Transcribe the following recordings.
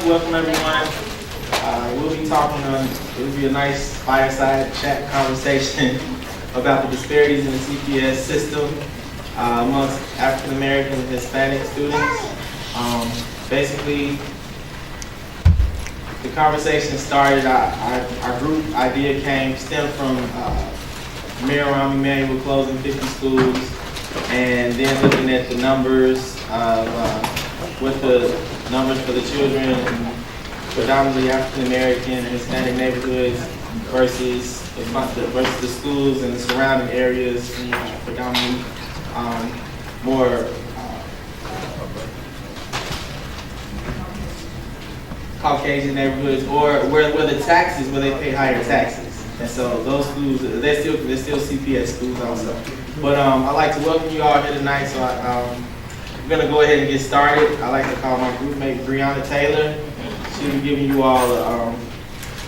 everyone. Welcome everyone. We'll be talking on, it'll be a nice fireside chat conversation about the disparities in the CPS system amongst African American and Hispanic students. Basically, the conversation started, our group idea stemmed from Mayor Rahm Emanuel closing 50 schools, and then looking at the numbers of what the numbers for the children in predominantly African American and Hispanic neighborhoods versus the schools and the surrounding areas, predominantly more Caucasian neighborhoods, or where they pay higher taxes. And so those schools, they're still CPS schools also. But I'd like to welcome you all here tonight. So I'm gonna go ahead and get started. I'd like to call my group mate Breonna Taylor. She'll be giving you all a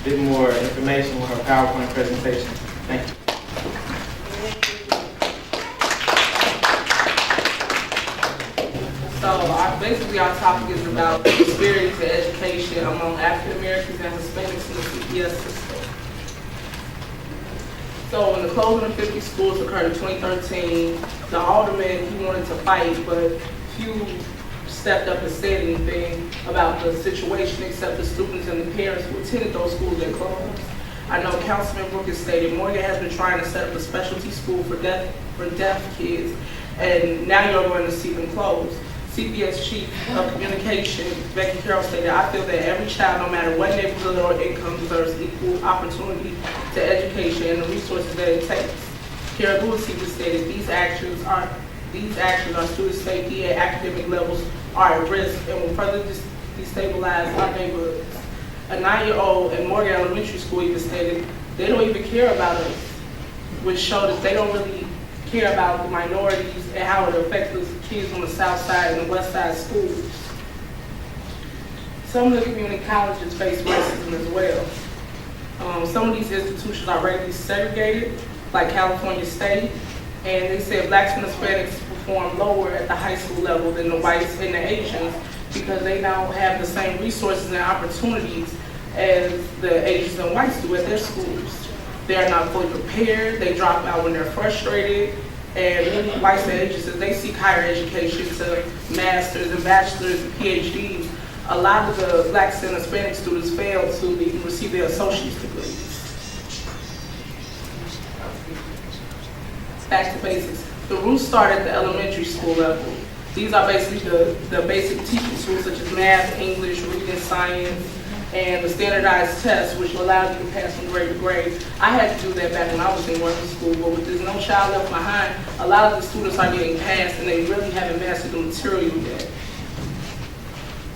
bit more information with her PowerPoint presentation. Thank you. So basically our topic is about disparities in education among African Americans and Hispanics in the CPS system. So when the closing of 50 schools occurred in 2013, the alderman, he wanted to fight, but few stepped up and said anything about the situation except the students and the parents who attended those schools that closed. I know Councilman Brooke has stated Morgan has been trying to set up a specialty school for deaf kids, and now you're going to see them close. CPS Chief of Communication, Becky Carroll, stated, I feel that every child, no matter what neighborhood or income, deserves equal opportunity to education and the resources that it takes. Carol Lewis stated, these actions are student safety at academic levels are at risk and will further destabilize our neighborhoods. A 9-year-old in Morgan Elementary School even stated, they don't even care about us, which showed that they don't really care about the minorities and how it affects the kids on the south side and the west side schools. Some of the community colleges face racism as well. Some of these institutions are racially segregated, like California State, and they said blacks and Hispanics perform lower at the high school level than the whites and the Asians because they don't have the same resources and opportunities as the Asians and whites do at their schools. They are not fully prepared, they drop out when they're frustrated, and many whites and Asians, as they seek higher education to masters and bachelors and PhDs, a lot of the blacks and Hispanic students fail to receive their associate's degrees. Back to basics. The roots start at the elementary school level. These are basically the basic teaching tools such as math, English, reading, science, and the standardized tests, which allows you to pass from grade to grade. I had to do that back when I was in working school, but with There's No Child Left Behind, a lot of the students are getting passed and they really haven't mastered the material yet.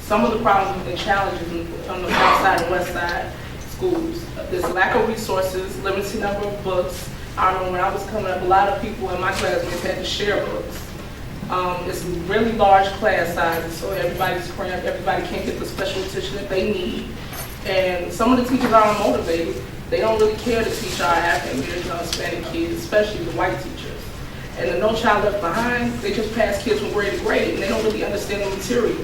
Some of the problems and challenges on the south side and west side schools, there's lack of resources, limited number of books. I remember when I was coming up, a lot of people in my classmates had to share books. It's really large class sizes, so everybody's cramped, everybody can't get the special attention that they need. And some of the teachers are unmotivated. They don't really care to teach our African American or Hispanic kids, especially the white teachers. And the No Child Left Behind, they just pass kids from grade to grade, and they don't really understand the material.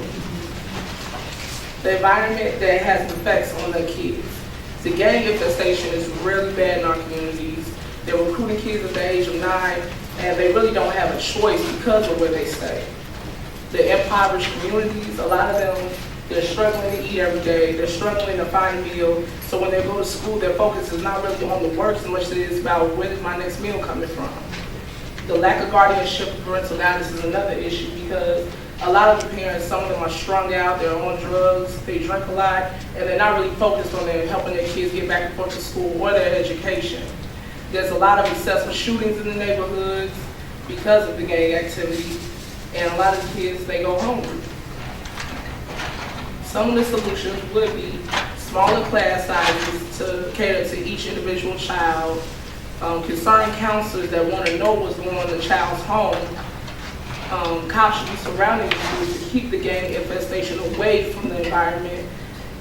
The environment that has effects on the kids. The gang infestation is really bad in our communities. They're recruiting kids at the age of 9, and they really don't have a choice because of where they stay. The impoverished communities, a lot of them, they're struggling to eat every day, they're struggling to find a meal, so when they go to school, their focus is not really on the work so much as it is about where is my next meal coming from. The lack of guardianship and parental guidance is another issue because a lot of the parents, some of them are strung out, they're on drugs, they drink a lot, and they're not really focused on helping their kids get back and forth to school or their education. There's a lot of excessive shootings in the neighborhoods because of the gang activity, and a lot of kids, they go hungry. Some of the solutions would be smaller class sizes to cater to each individual child, concerned counselors that want to know what's going on in the child's home. Cops should be surrounding the schools to keep the gang infestation away from the environment,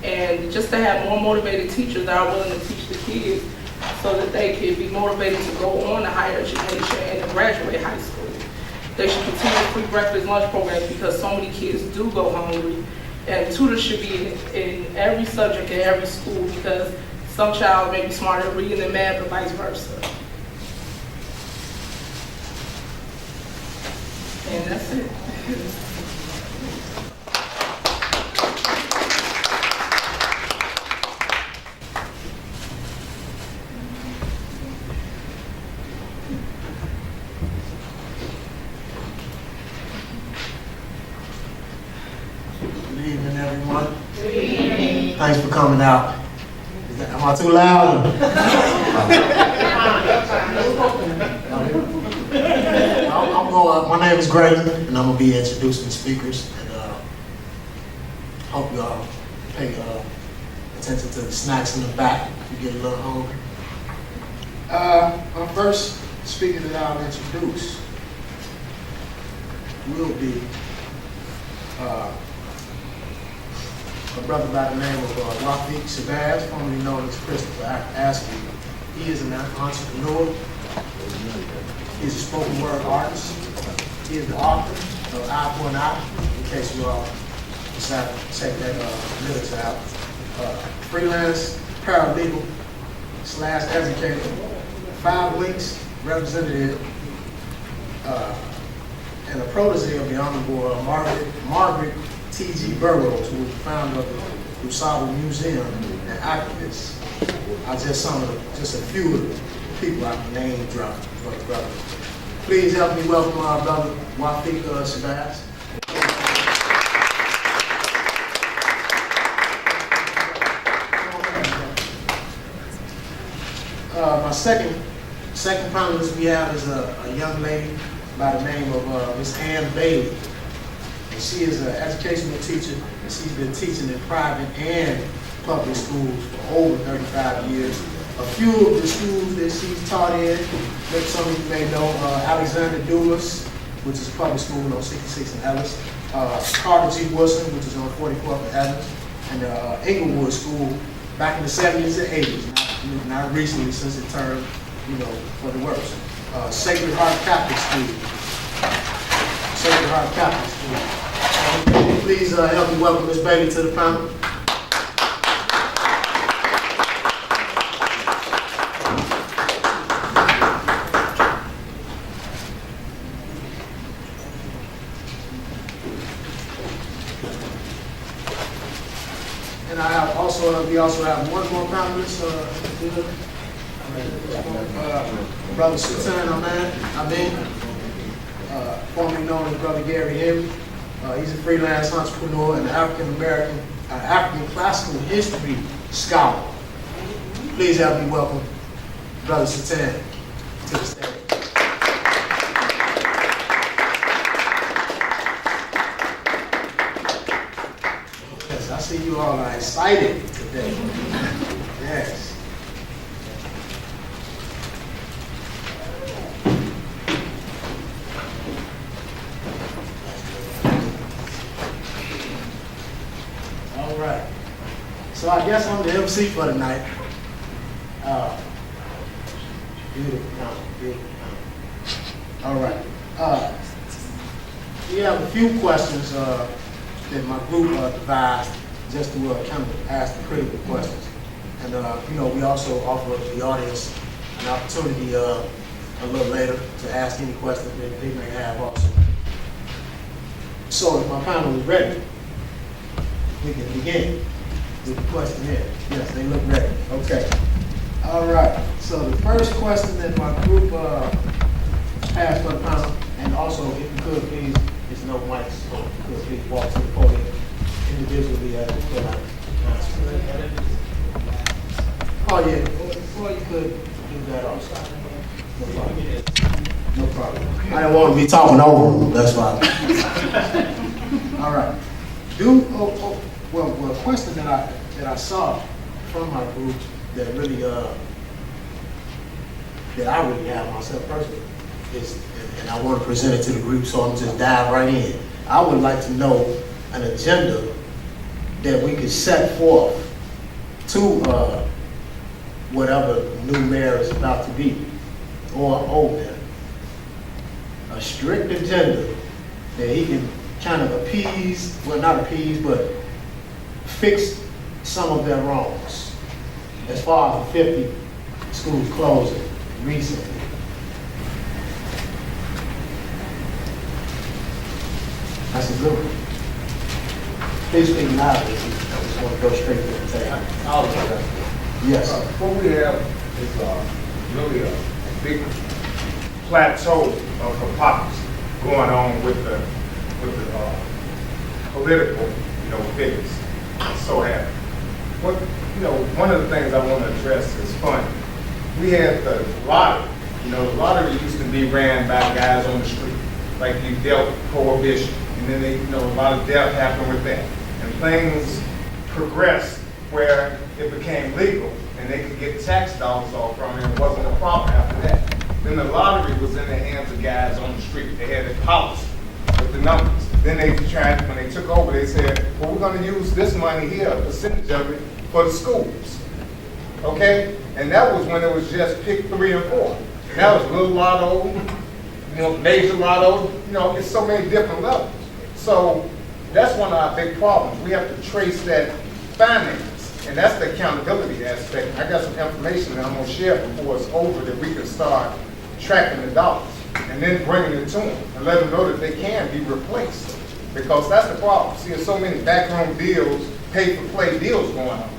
and just to have more motivated teachers that are willing to teach the kids so that they can be motivated to go on to higher education and to graduate high school. They should continue free breakfast lunch programs because so many kids do go hungry, And tutors should be in every subject in every school because some child may be smarter at reading than math or vice versa. And that's it. Good evening, everyone. Good evening. Thanks for coming out. Am I too loud? My name is Grayson, and I'm going to be introducing the speakers. And hope you all pay attention to the snacks in the back if you get a little hungry. My first speaker that I'll introduce will be a brother by the name of Rafiq Shabazz, formerly known as Christopher Askew. He is an entrepreneur. He is a spoken word artist. He is the author of Eye for an Eye, in case you all decide to check that lyrics out. Freelance paralegal / educator, 5 Links representative, and a protege of the Honorable Margaret T.G. Burroughs, who was the founder of the Usaba Museum and activist. Just a few of the people I can name drop for the brother. Please help me welcome our brother Rafiq Shabazz. My second panelist we have is a young lady by the name of Miss Ann Bailey. And she is an educational teacher, and she's been teaching in private and public schools for over 35 years. A few of the schools that she's taught in, maybe some of you may know, Alexander Dumas, which is a public school on 66 and Ellis, Carter G. Wilson, which is on 44th and Evans, and Inglewood School back in the 70s and 80s, not recently since it turned, for the worse. Sacred Heart Catholic School. Sacred Heart Catholic School. Please help me welcome Ms. Bailey to the panel. And we also have one more panelist, Brother Sultan Amin, formerly known as Brother Gary Henry. He's a freelance entrepreneur and African classical history scholar. Please help me welcome Brother Sultan to the stage. Yes, I see you all are excited today. Yes. All right. So I guess I'm the MC for the night. Beautiful. All right. We have a few questions that my group devised just to kind of ask the critical questions. And we also offer the audience an opportunity a little later to ask any questions that they may have also. So if my panel is ready, we can begin with the questionnaire. Yes, they look ready. Okay. All right. So the first question that my group has for the panel, and also if you could please, there's no mics, so if you could please walk to the podium individually as we fill out the answer. Oh yeah, before you could do that also. No problem. I don't want to be talking over them, that's why. All right. Well, a question that I saw from my group that really that I really have myself personally is, and I want to present it to the group, so I'm just dive right in. I would like to know an agenda that we could set forth to whatever new mayor is about to be, or old mayor. A strict agenda that he can kind of appease, well not appease, but fix some of their wrongs. As far as the 50 schools closing recently. That's a good one. Please speak loudly. I just want to go straight to the thing. I'll say that. Yes. What we have is really a big plateau of hypocrisy going on with the political, figures. So happy. One of the things I want to address is funny. We had the lottery. The lottery used to be ran by guys on the street, like you dealt with prohibition, and then a lot of death happened with that, and things progressed where it became legal, and they could get tax dollars off from it, and it wasn't a problem after that. Then the lottery was in the hands of guys on the street. They had a policy with the numbers. Then they tried, when they took over, they said, well, we're going to use this money here, a percentage of it, for the schools. Okay? And that was when it was just pick 3 and 4. That was little lotto, major lotto, it's so many different levels. So that's one of our big problems. We have to trace that finance, and that's the accountability aspect. I got some information that I'm going to share before it's over that we can start tracking the dollars and then bringing it to them and let them know that they can be replaced. Because that's the problem. See, there's so many backroom deals, pay-for-play deals going on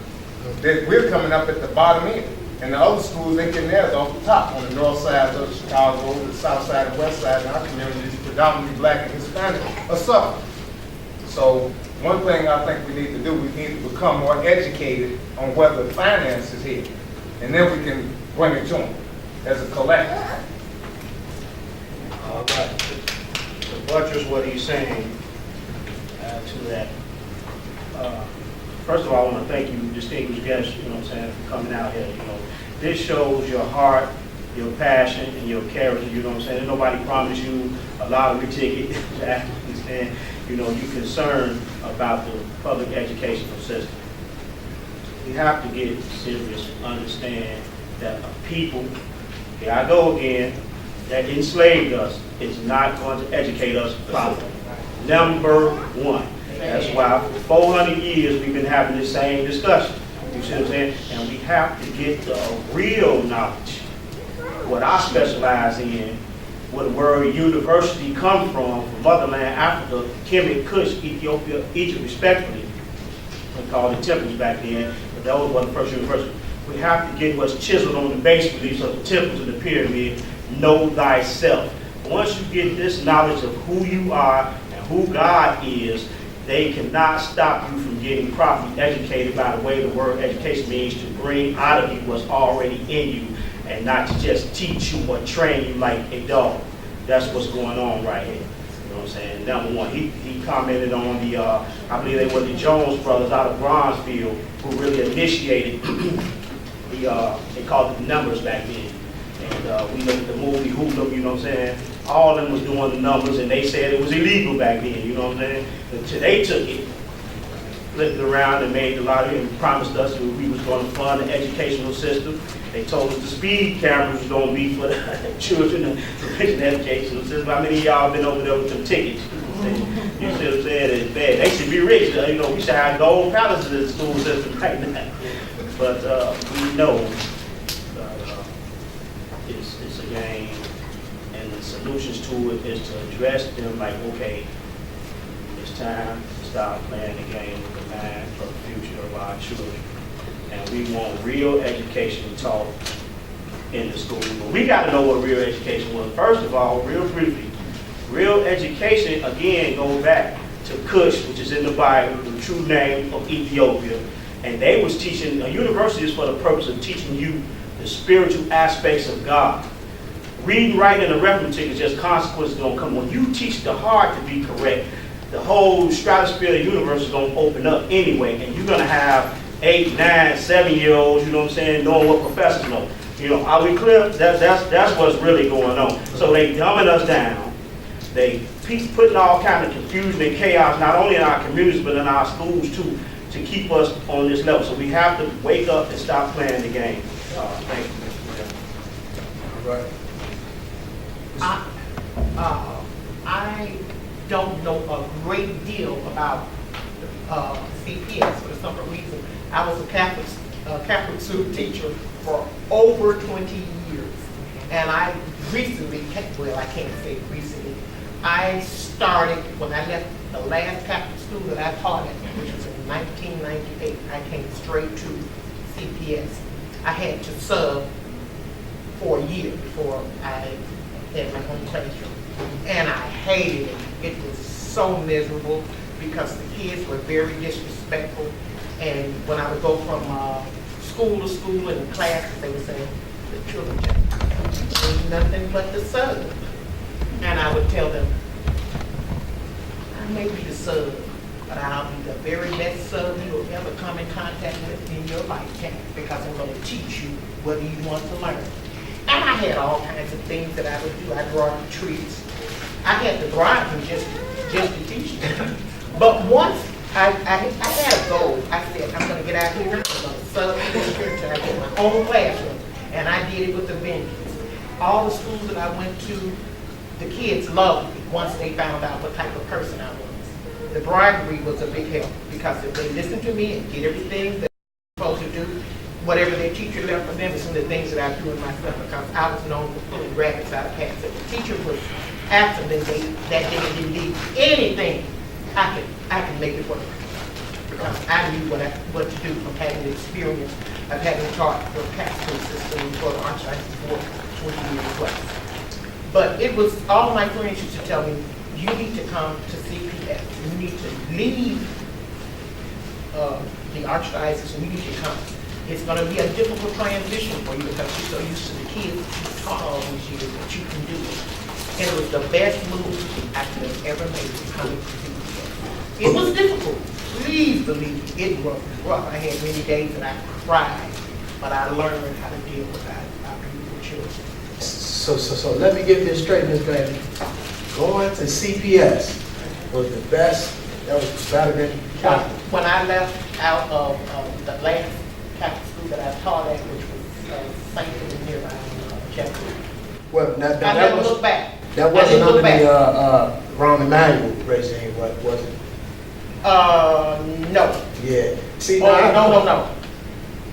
that we're coming up at the bottom end. And the other schools, they getting theirs off the top, on the north side of Chicago, the south side and west side, and our communities, predominantly black and Hispanic, are suffering. So one thing I think we need to do, we need to become more educated on where the finance is headed. And then we can bring it to them as a collective. All right. To buttress what he's saying, to that, first of all, I want to thank you, distinguished guests, for coming out here. This shows your heart, your passion, and your character, And nobody promised you a lottery ticket, and, you're concerned about the public educational system. We have to get serious and understand that a people, here I go again, that enslaved us is not going to educate us properly. Number one. That's why for 400 years we've been having the same discussion. You see what I'm saying? And we have to get the real knowledge. What I specialize in, where the word university come from motherland Africa, Kemet, Kush, Ethiopia, Egypt, respectively. We called it temples back then, but that was the first university. We have to get what's chiseled on the base reliefs of the temples and the pyramid, know thyself. Once you get this knowledge of who you are and who God is, they cannot stop you from getting properly educated by the way the word education means to bring out of you what's already in you and not to just teach you or train you like a dog. That's what's going on right here. You know what I'm saying? Number one, he commented on the, I believe they were the Jones brothers out of Bronzeville who really initiated they called it the numbers back then. And we looked at the movie Hoodlum, you know what I'm saying? All of them was doing the numbers, and they said it was illegal back then, you know what I'm saying? Until they took it, flipped it around and made the lottery and promised us that we was going to fund the educational system. They told us the speed cameras was going to be for the children and the educational system. How many of y'all been over there with some tickets? You see what I'm saying? It's bad. They should be rich. We should have gold palaces in the school system right now. But we know it's a game. And the solutions to it is to address them like, okay, it's time to start playing the game with the mind for the future of our children. And we want real education taught in the school. But we got to know what real education was. First of all, real briefly, real education, again, goes back to Cush, which is in the Bible, the true name of Ethiopia. And they was teaching, a university is for the purpose of teaching you the spiritual aspects of God. Reading, writing, and arithmetic is just consequences going to come. When you teach the heart to be correct, the whole stratosphere of the universe is going to open up anyway, and you're going to have 8, 9, 7-year-olds, you know what I'm saying, knowing what professors know. Are we clear? That's what's really going on. So they dumbing us down. They putting all kind of confusion and chaos, not only in our communities, but in our schools too, to keep us on this level. So we have to wake up and stop playing the game. Thank you. All right. I don't know a great deal about CPS, or the some reason, I was a Catholic school teacher for over 20 years. And I recently, well, I can't say recently, I started, when I left the last Catholic school that I taught at, which was in 1998, I came straight to CPS. I had to sub for a year before I had my own classroom. And I hated it. It was so miserable because the kids were very disrespectful. And when I would go from school to school and classes, they would say, the children ain't nothing but the sub. And I would tell them, I may be the sub, but I'll be the very best sub you will ever come in contact with in your lifetime, because I'm going to teach you what you want to learn. And I had all kinds of things that I would do. I draw trees. I had to drive them just to teach them. But once I had a goal, I said, I'm going to get out here, I'm going to sub this here until I get my own classroom. And I did it with a vengeance. All the schools that I went to, the kids loved me once they found out what type of person I was. The bribery was a big help, because if they listened to me and did everything that they were supposed to do, whatever their teacher left for them is some of the things that I do in myself, because I was known for pulling rabbits out of hats. If the teacher was absent that day and didn't need anything, I could make it work, because I knew what to do from having the experience of having taught the Catholic system for the Archdiocese for 20 years plus. But it was, all of my friends used to tell me, you need to come to CPS. You need to leave the Archdiocese, and you need to come. It's going to be a difficult transition for you, because you're so used to the kids you taught all these years that you can do it. And it was the best move I could have ever made to come to CPS. It was difficult. Please believe me, it was rough. I had many days that I cried, but I learned how to deal with our beautiful children. So let me get this straight, Ms. Grandy. Going to CPS was the best, that was better than Catholic. When I left out of the last Catholic school that I taught at, which was St. nearby Chapel. Well, now, I that never was, looked back. that I wasn't didn't under look back. the Ron Emanuel regime, was it? No. Yeah. See, Oh, no.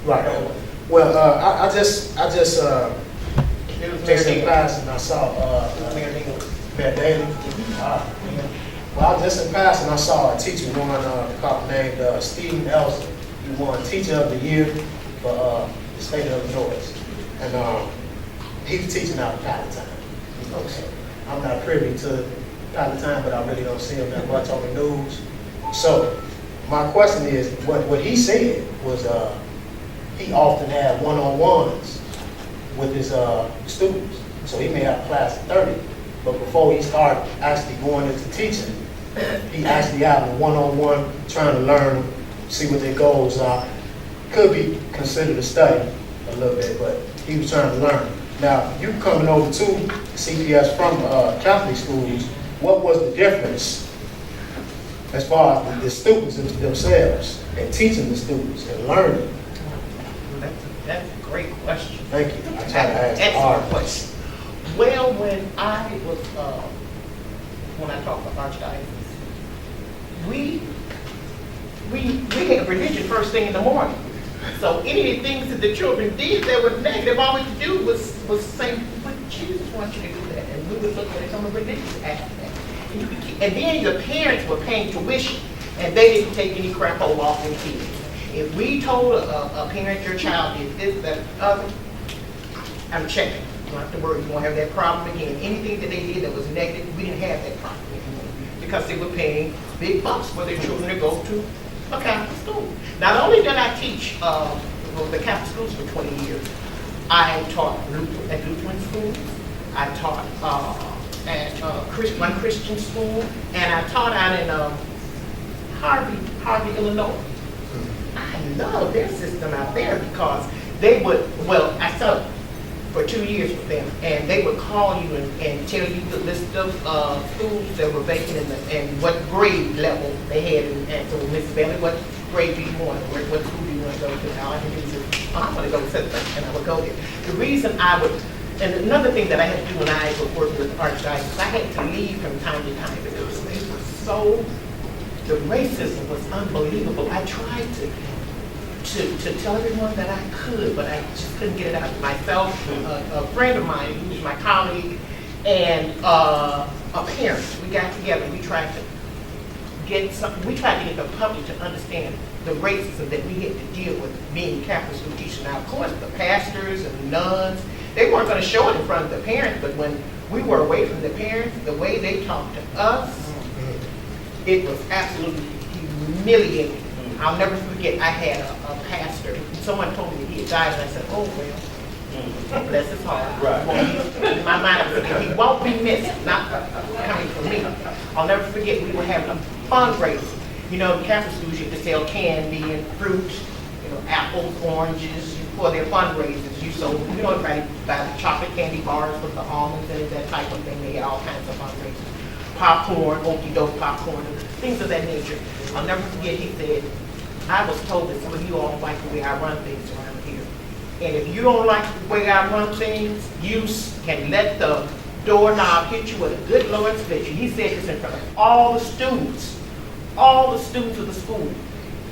Right. Well, I just It was just in Mayor class and I saw Mayor Dingle. Matt Daly. Well, I was just in class and I saw a teacher won a couple named Stephen Elson. He won Teacher of the Year for the state of Illinois, and he's teaching out of Palatine. You know, so I'm not privy to Palatine, but I really don't see him that much on the news. So my question is, what he said was he often had one-on-ones with his students. So he may have a class of 30, but before he started actually going into teaching, he actually had a one-on-one trying to learn, see what their goals are. Could be considered a study a little bit, but he was trying to learn. Now, you coming over to CPS from Catholic schools, what was the difference as far as the students themselves and teaching the students and learning? That's a great question. Thank you. I try to ask Excellent hard question. Well, when I was, when I talked about Archdiocese, we had religion first thing in the morning. So any of the things that the children did that were negative, all we could do was say, but Jesus wants you to do that. And we would look at it from a religious aspect. And then the parents were paying tuition, and they didn't take any crap off their kids. If we told a parent, your child did this, that, other, I'm checking. You don't have to worry, you won't have that problem again. Anything that they did that was negative, we didn't have that problem anymore, because they were paying big bucks for their children to go to a Catholic school. Not only did I teach the Catholic schools for 20 years, I taught at Lutheran schools, I taught at one Christian school, and I taught out in Harvey, Illinois. I love their system out there, because they would, well, I taught for 2 years with them, and they would call you and tell you the list of schools that were vacant and what grade level they had. And so, Miss Bailey, what grade do you want? What school do you want to go to? And all I could do is, I want to go to such, and I would go there. The reason I would, and another thing that I had to do when I was working with Archdiocese, I had to leave from time to time because they were so the racism was unbelievable. I tried to tell everyone that I could, but I just couldn't get it out of myself. A friend of mine, who was my colleague, and a parent, we got together, we tried to get the public to understand the racism that we had to deal with being Catholic school teachers. Now, of course, the pastors and the nuns, they weren't going to show it in front of the parents, but when we were away from the parents, the way they talked to us, it was absolutely humiliating. I'll never forget, I had a pastor, someone told me he had died, and I said, oh, well, bless his heart. Right. In my mind, I was thinking, he won't be missed, not coming from me. I'll never forget, we were having a fundraiser. You know, in Catholic schools, you have to sell candy and fruit, you know, apples, oranges, for their fundraisers. You know, everybody buy the chocolate candy bars with the almonds and that type of thing. They had all kinds of fundraisers. Popcorn, okey-doke popcorn, things of that nature. I'll never forget, he said, I was told that some of you all don't like the way I run things around here. And if you don't like the way I run things, you can let the doorknob hit you with a good Lord split you. He said this in front of all the students of the school.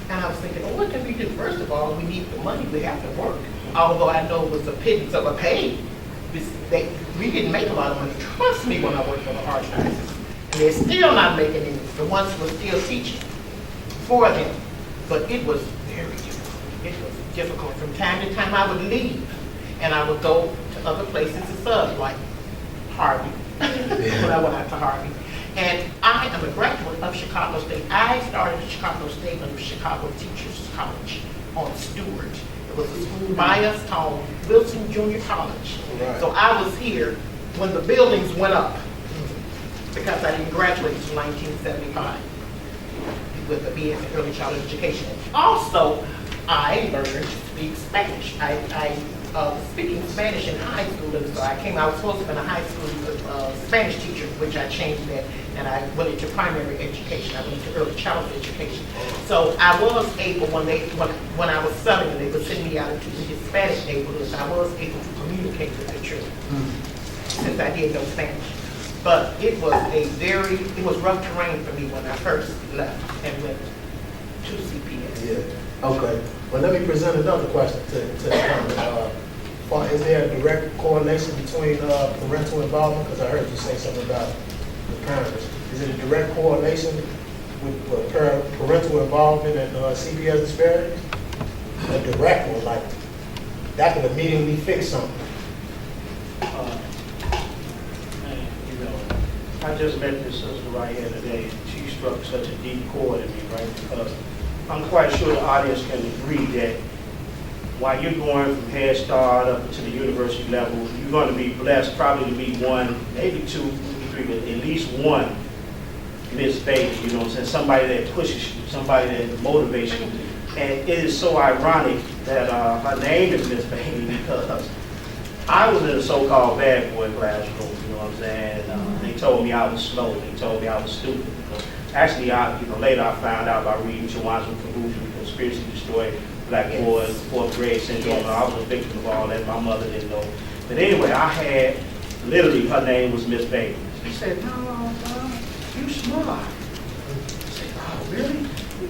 And I was thinking, well, what can we do? First of all, we need the money, we have to work. Although I know it was a pittance of a pay. We didn't make a lot of money. Trust me when I worked for the Archdiocese. And they're still not making any. The ones who are still teaching for them. But it was very difficult. It was difficult. From time to time, I would leave, and I would go to other places to serve, like Harvey, when I went out to Harvey. And I am a graduate of Chicago State. I started at Chicago State under Chicago Teachers College on Stewart. It was a school by us called Wilson Junior College. Right. So I was here when the buildings went up, because I didn't graduate until 1975 with a BS in early childhood education. Also, I learned to speak Spanish. I was speaking Spanish in high school, and so I was supposed to be in a high school Spanish teacher, which I changed that, and I went into primary education. I went into early childhood education. So I was able, when I was subbing and they would send me out into the Hispanic neighborhoods, I was able to communicate with the children, since I did know Spanish. But it was rough terrain for me when I first left and went to CPS. Yeah, okay. Well, let me present another question to the panel. Is there a direct correlation between parental involvement? Because I heard you say something about the parents. Is it a direct correlation with parental involvement and CPS disparities? A direct one, like that could immediately fix something. I just met this sister right here today. She struck such a deep chord in me, right? Because I'm quite sure the audience can agree that while you're going from Head Start up to the university level, you're going to be blessed probably to meet one, maybe two, three, but at least one Miss Bailey, you know what I'm saying? Somebody that pushes you, somebody that motivates you. And it is so ironic that her name is Miss Bailey because I was in a so-called bad boy classroom, you know what I'm saying? They told me I was slow. They told me I was stupid. Actually, later I found out by reading Shawan's Conclusion, Conspiracy to Destroy Black Boys, fourth grade syndrome. I was a victim of all that. My mother didn't know. But anyway, I had, literally, her name was Miss Bailey. She said, no, you smart. I said, oh, really?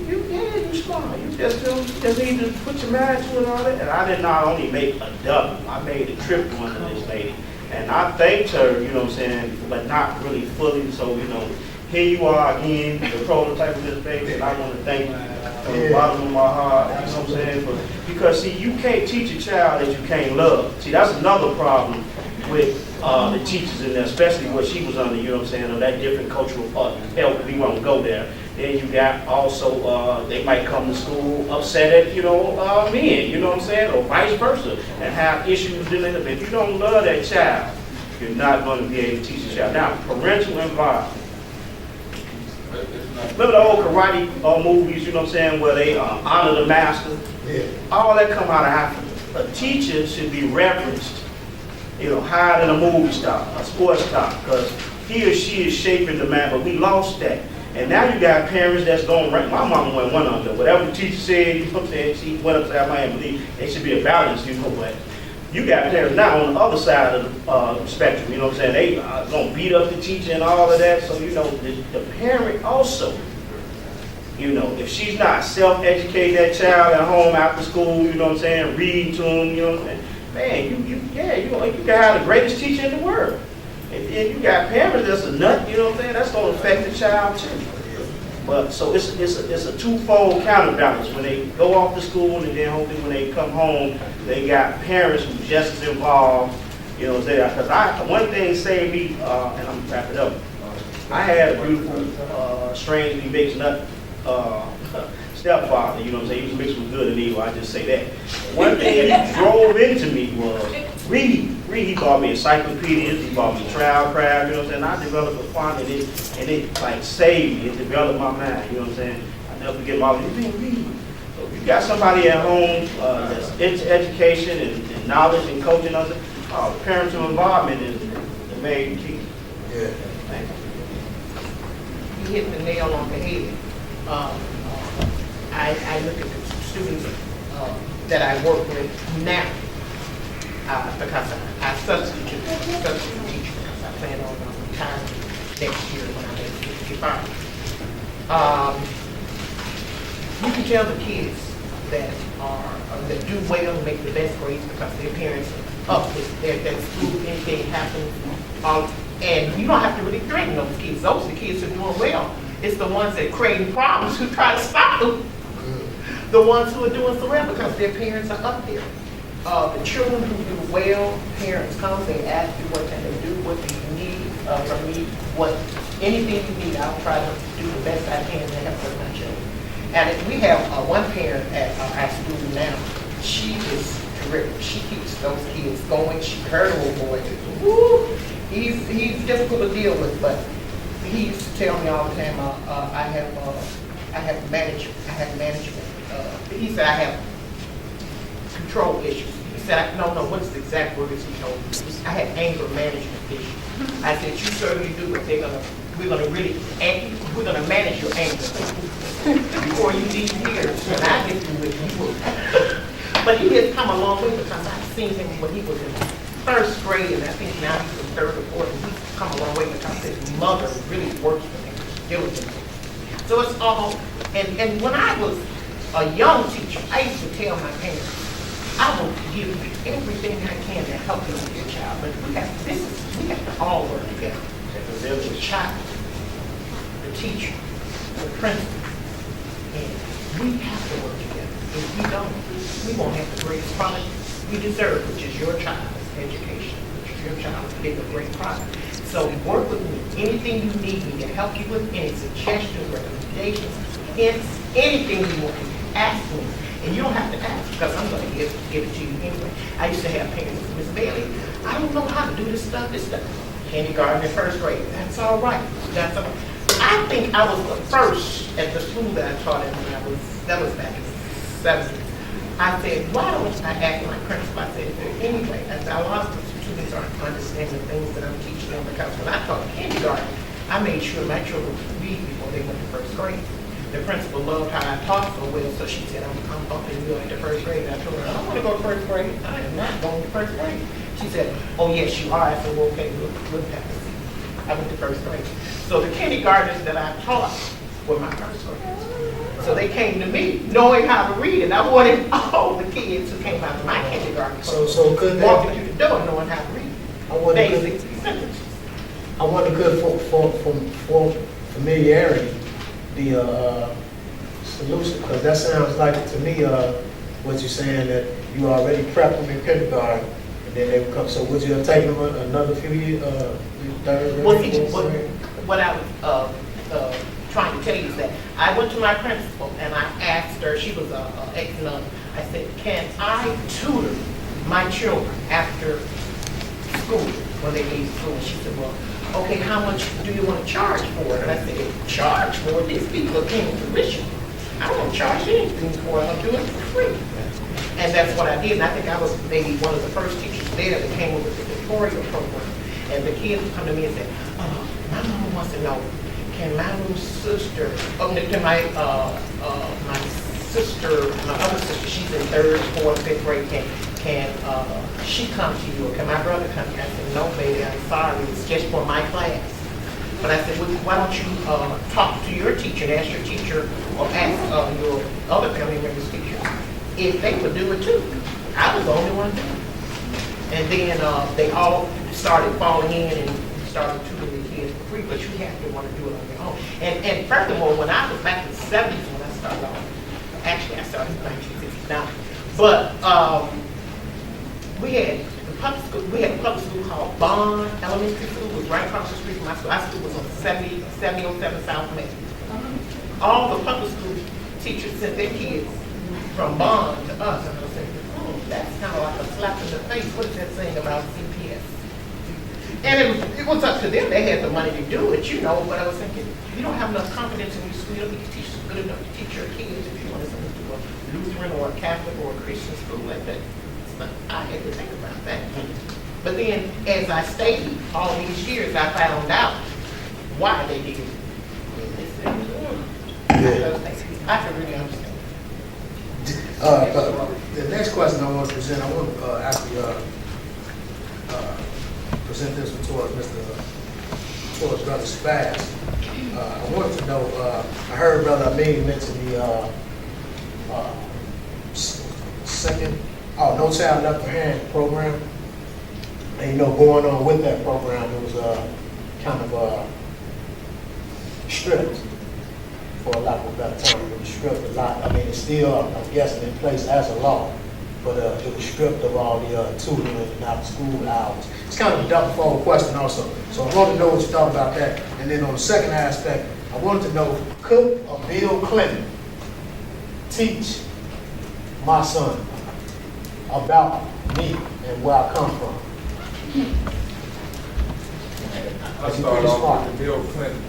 You smart. You just need to put your mind to it and all that. And I did not only make a double, I made a triple under this lady. And I thanked her, you know what I'm saying, but not really fully. So, you know, here you are again, the prototype of Miss Bailey, and I want to thank you from the bottom of my heart, you know what I'm saying? Because, see, you can't teach a child that you can't love. See, that's another problem with the teachers in there, especially what she was under, you know what I'm saying, or that different cultural part. Hell, we won't go there. Then you got also, they might come to school upset at, men, you know what I'm saying, or vice versa, and have issues dealing with it. If you don't love that child, you're not going to be able to teach the child. Now, parental involvement. Remember the old karate movies, you know what I'm saying, where they honor the master? Yeah. All that come out of Africa. A teacher should be referenced, higher than a movie star, a sports star, because he or she is shaping the man, but we lost that. And now you got parents that's going right. My mama went one under. Whatever the teacher said, you know what I'm saying, she went upside my head and believe there should be a balance, but you got parents now on the other side of the spectrum, you know what I'm saying? They going to beat up the teacher and all of that. So, the parent also You know, if she's not self-educating that child at home after school, you know what I'm saying, reading to them, you know what I'm saying, man, you can have the greatest teacher in the world. If you got parents that's a nut, you know what I'm saying, that's gonna affect the child too. But, so it's a twofold counterbalance. When they go off to school and then hopefully when they come home, they got parents who just as involved, you know, because one thing saved me, and I'm gonna wrap it up. I had a beautiful, strangely mixed nut, stepfather, you know what I'm saying, he was mixed with good and evil, I just say that. One thing he drove into me was read. He bought me encyclopedias, he bought me Travcraft, you know what I'm saying, I developed a fund and it like saved me, it developed my mind, you know what I'm saying. I never forget my read. So if you got somebody at home that's into education and knowledge and coaching, the parental involvement is the main key. Yeah. Thank you. You hit the nail on the head. I look at the students that I work with now because I substitute teacher because I plan on retiring next year when I'm age 55. You can tell the kids that do well and make the best grades because their parents are up at school, anything happens. And you don't have to really threaten those kids. Those are the kids who are doing well. It's the ones that create problems who try to stop them. The ones who are doing so well because their parents are up there. The children who do well, parents come, they ask you what can they do, what do you need from me, anything you need, I'll try to do the best I can to help with my children. And we have one parent at our school now. She is terrific. She keeps those kids going. Her little boy, woo, he's difficult to deal with, but he used to tell me all the time, I have management. He said I have control issues. He said, no, what is the exact words he told me? I had anger management issues. I said, you certainly do, but we're gonna manage your anger before you leave here. And I get through with you. But he has come a long way because I've seen him when he was in first grade, and I think now he's in third or fourth, and he's come a long way because his mother really works for him diligently. So it's all, and when I was a young teacher, I used to tell my parents, I will give you everything I can to help you with your child, but we have to all work together. The child, the teacher, the principal, and we have to work together. If we don't, we won't have the greatest product we deserve, which is your child's education, which is your child's big a great product. So work with me. Anything you need me to help you with, any suggestions, recommendations, hints, anything you want, ask me. And you don't have to ask because I'm going to give it to you anyway. I used to have parents, Miss Bailey, I don't know how to do this stuff. Kindergarten and first grade. That's all right. That's all right. I think I was the first at the school that I taught in when that was back in the 70s. I said, why don't I ask my principal? I said, is there any way? I said, a lot of the students aren't understanding the things that I'm teaching them because when I taught kindergarten, I made sure my children could read before they went to first grade. The principal loved how I taught so well, so she said, I'm bumping you into first grade. And I told her, I don't want to go to first grade. I am not going to first grade. She said, oh, yes, you are. I said, well, okay, we'll have to see. I went to first grade. So the kindergartners that I taught were my first grade. So they came to me knowing how to read, and I wanted all the kids who came out of my kindergarten So could walking that, through the door knowing how to read. I want a Basic good, sentences. I want a good for familiarity, the solution, because that sounds like to me what you're saying, that you already prepped them in kindergarten and then they would come. So would you have taken them another few years? What I was trying to tell you is that I went to my principal and I asked her, she was an ex-nun, I said, can I tutor my children after school when they leave school? And she said, well, okay, how much do you want to charge for it? And I said, charge for it? These people are paying tuition. I don't want to charge anything for it. I'll do it for free. And that's what I did. And I think I was maybe one of the first teachers there that came up with the tutorial program. And the kids would come to me and say, oh, my mama wants to know, can my little sister, can my other sister, she's in third, fourth, fifth grade, can she come to you, or can my brother come to you? I said, no, baby, I'm sorry, it's just for my class. But I said, well, why don't you talk to your teacher and ask your teacher or ask your other family members' teacher if they would do it too. I was the only one doing it. And then they all started falling in and started tutoring the kids for free, but you have to want to do it on your own. And furthermore, when I was back in the 70s when I started off, actually I started in 1969, but we had a public school called Bond Elementary School, it was right across the street from my school. Our school was on 7007 South Main. All the public school teachers sent their kids from Bond to us, and I was saying, that's kind of like a slap in the face. What is that saying about CPS? And it was up to them. They had the money to do it, you know, but I was thinking, you don't have enough confidence in your school. You don't think your teachers are good enough to teach your kids if you want to send them to a Lutheran or a Catholic or a Christian school like that. I had to think about that. But then, as I stayed all these years, I found out why they did it. They said, I can really understand. The next question I want to present, I want to actually present this one towards Brother Spaz. I wanted to know, I heard Brother Amin mention the No Child Left Behind program. And you know, going on with that program, it was kind of stripped, for a lack of a better term. It was stripped a lot. I mean, it's still, I'm guessing, in place as a law, but it was stripped of all the tutoring and after-school hours. It's kind of a double-fold question also. So I wanted to know what you thought about that. And then on the second aspect, I wanted to know, could a Bill Clinton teach my son about me and where I come from? I'll start off with the Bill Clinton,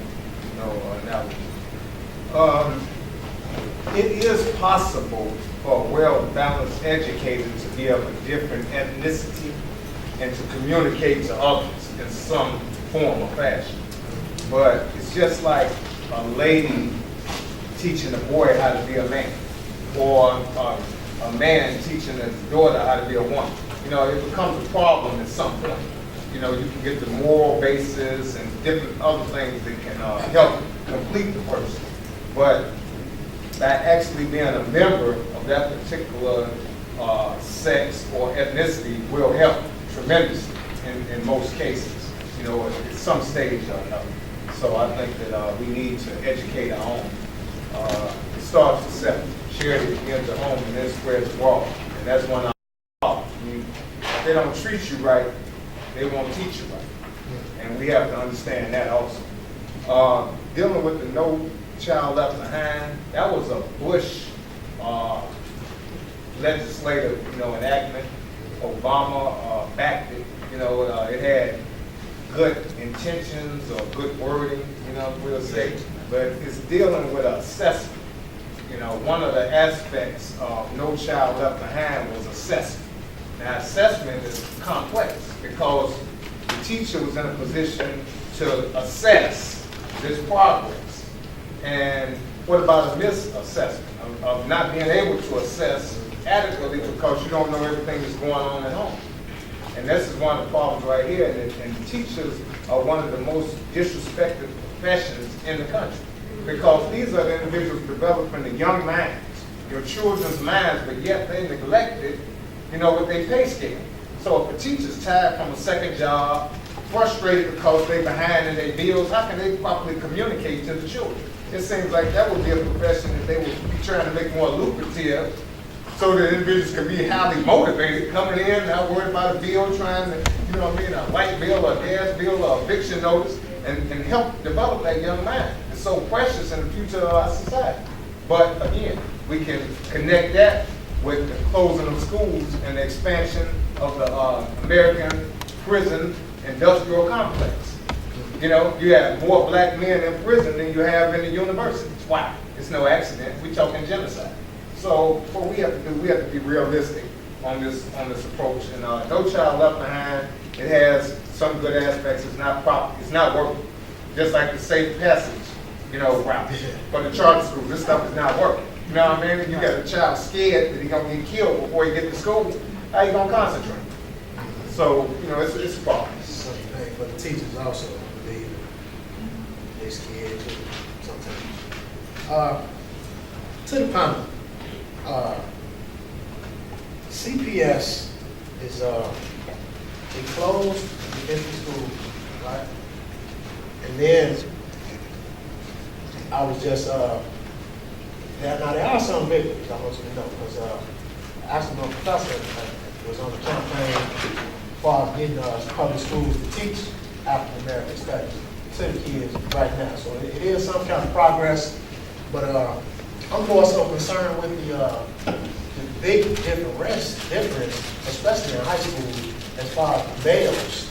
analogy. It is possible for a well-balanced educator to be of a different ethnicity and to communicate to others in some form or fashion. But it's just like a lady teaching a boy how to be a man, or a man teaching his daughter how to be a woman. It becomes a problem at some point. You can get the moral basis and different other things that can help complete the person. But by actually being a member of that particular sex or ethnicity will help tremendously in most cases, at some stage or another. So I think that we need to educate our own. It starts with self. Charity begins at home and then spreads abroad. And that's one of our if they don't treat you right, they won't teach you right. And we have to understand that also. Dealing with the No Child Left Behind, that was a Bush legislative, enactment. Obama backed it. It had good intentions or good wording, we'll say, but it's dealing with assessment. One of the aspects of No Child Left Behind was assessment. Now, assessment is complex because the teacher was in a position to assess this progress. And what about a misassessment of not being able to assess adequately because you don't know everything that's going on at home? And this is one of the problems right here, and teachers are one of the most disrespected professions in the country because these are the individuals developing the young minds, your children's minds, but yet they neglected, with their pay scale. So if a teacher's tired from a second job, frustrated because they're behind in their bills, how can they properly communicate to the children? It seems like that would be a profession that they would be trying to make more lucrative so that individuals can be highly motivated, coming in, not worried about a bill, trying to, a light bill, or a gas bill, or eviction notice, and help develop that young mind. It's so precious in the future of our society. But again, we can connect that with the closing of schools and the expansion of the American prison industrial complex. You have more black men in prison than you have in the universities. Why? It's no accident. We're talking genocide. So what we have to do, we have to be realistic on this approach. And No Child Left Behind, it has some good aspects. It's not proper. It's not working. Just like the safe passage, route. For the charter schools, this stuff is not working. You know what I mean? You got a child scared that he's gonna get killed before he get to school. How you gonna concentrate? So it's a problem. Same thing for the teachers also, I believe. this kid too, sometimes. To the panel, CPS is, they closed the infant school, right? And then I was just, now there are some victims, I want you to know, because actually my professor was on the campaign as far as getting public schools to teach African American studies to the kids right now. So it is some kind of progress, but I'm more so concerned with the big difference, especially in high school, as far as males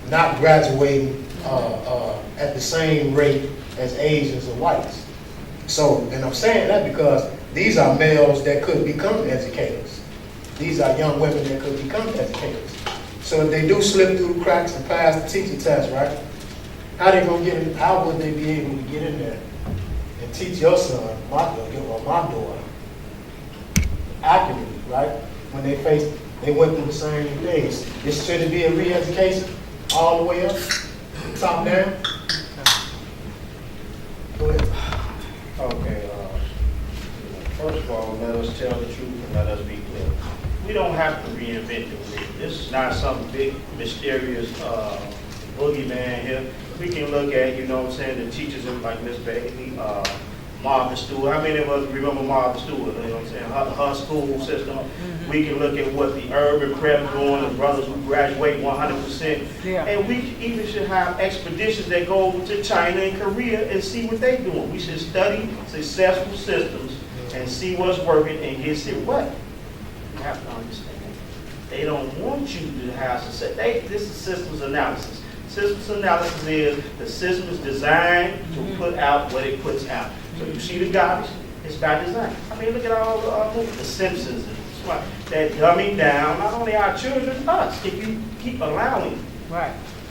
not graduating at the same rate as Asians or whites. So, and I'm saying that because these are males that could become educators. These are young women that could become educators. So if they do slip through the cracks and pass the teacher test, right? How they gonna get in? How would they be able to get in there and teach your son, my daughter, accurately, right? When they went through the same things. Should it be a re-education all the way up, top down? Go ahead. Okay, first of all, let us tell the truth and let us be clear. We don't have to reinvent the wheel. This is not some big, mysterious boogeyman here. We can look at, you know what I'm saying, the teachers like Miss Bailey, Martha Stewart. How many of us remember Martha Stewart? You know what I'm saying? Her school system. We can look at what the urban prep doing, the brothers who graduate 100%. Yeah. And we even should have expeditions that go over to China and Korea and see what they're doing. We should study successful systems and see what's working and get it what. You have to understand. They don't want you to have success. This is systems analysis. Systems analysis is the system is designed to put out what it puts out. So you see the garbage, it's by design. I mean, look at all the movies, The Simpsons, and that dumbing down not only our children, us. If you keep allowing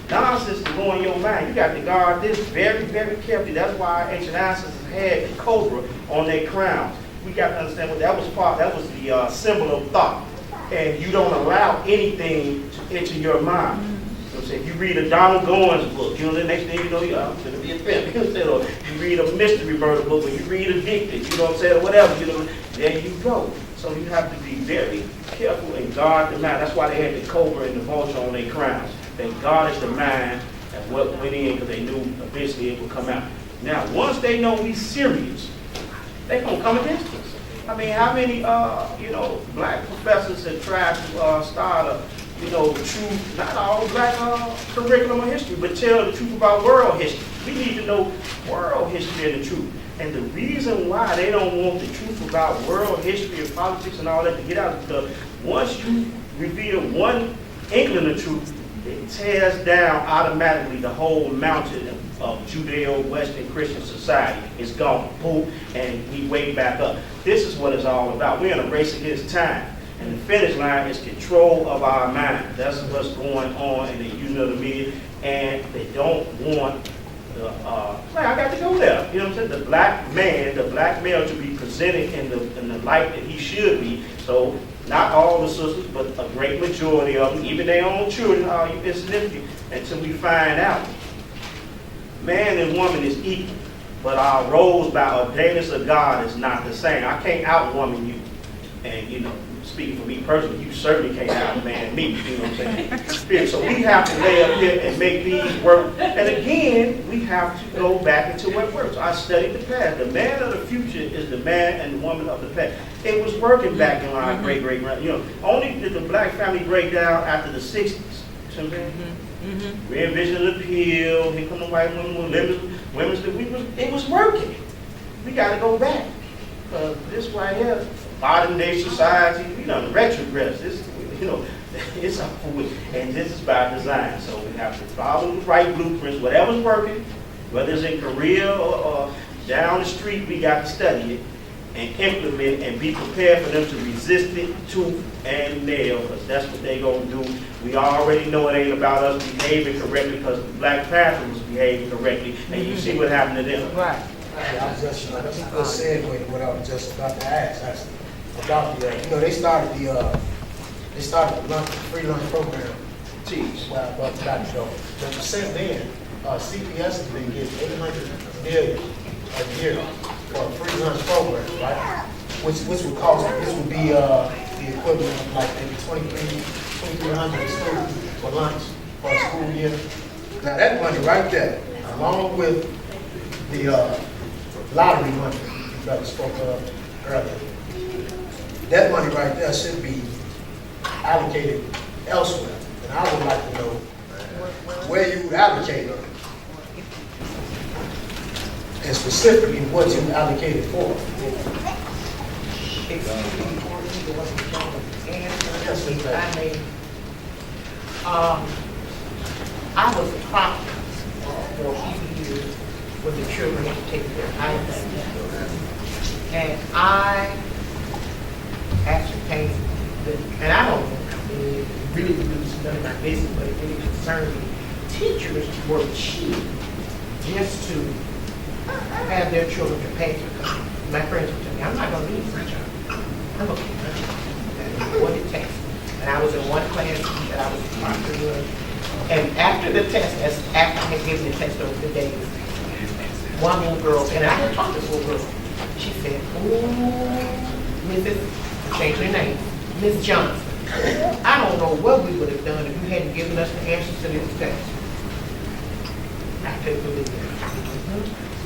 nonsense to go in your mind, you got to guard this very, very carefully. That's why ancient ancestors had cobra on their crowns. We got to understand what that was that was the symbol of thought. And you don't allow anything to enter your mind. So if you read a Donald Goins book, you know, the next thing you know, you're going to be offended. Or you read a mystery murder book, or you read Addicted, you know what I'm saying, or whatever, you know, there you go. So you have to be very careful and guard the mind. That's why they had the cobra and the vulture on their crowns. They guarded the mind and what went in because they knew eventually it would come out. Now, once they know we serious, they're going to come against us. I mean, how many, black professors have tried to start a, true, not all black curriculum of history, but tell the truth about world history. We need to know world history and the truth. And the reason why they don't want the truth about world history and politics and all that to get out is because once you reveal one inkling of truth, it tears down automatically the whole mountain of Judeo-Western Christian society. It's gone, boom, and we wake back up. This is what it's all about. We're in a race against time. And the finish line is control of our mind. That's what's going on in the using of the media. And they don't want the, I got to go there. You know what I'm saying? The black man, the black male to be presented in the light that he should be. So not all the sisters, but a great majority of them, even their own children, are insignificant until we find out. Man and woman is equal, but our roles by ordainance of God is not the same. I can't out-woman you. And, speaking for me personally, you certainly can't out-man me, you know what I'm saying? So we have to lay up here and make these work. And again, we have to go back into what works. I studied the past. The man of the future is the man and the woman of the past. It was working back in our great-great-grand. Only did the black family break down after the 60s. You know what I'm saying? Re-envision the appeal, here come the white women, it was working. We got to go back. Because this right here, modern day society, we done retrogress. This, it's up for it. And this is by design. So we have to follow the right blueprints. Whatever's working, whether it's in Korea or down the street, we got to study it and implement and be prepared for them to resist it tooth and nail, because that's what they're going to do. We already know it ain't about us behaving correctly because the Black Panther was behaving correctly, and you see what happened to them. Right. I was just, that's a good segue to what I was just about to ask, actually. About the, they started the free lunch program. Teach. Well, back ago. But since then, CPS has been getting $800 million a year for a free lunch program, right? Which would cost, this would be the equivalent of like maybe 2,300 students for lunch for a school year. Now that money right there, along with the lottery money that was spoke of earlier, that money right there should be allocated elsewhere. And I would like to know where you would allocate it. And specifically what you allocated for. I was a proctor for a few years when the children had to take their items. And I ascertained that, and I don't know, it really is none of my business, but it really concerned me. Teachers were cheap just to have their children to pay to come. My friends would tell me, I'm not going to leave my job. I'm going to keep my job. That's what it takes. And I was in one class that I was a proctor with. And after the test, after I had given the test over the days, one little girl, and I had talked to this little girl, she said, "Ooh, Mrs. change her name, Miss Johnson, I don't know what we would have done if you hadn't given us the answers to this test." I couldn't believe it.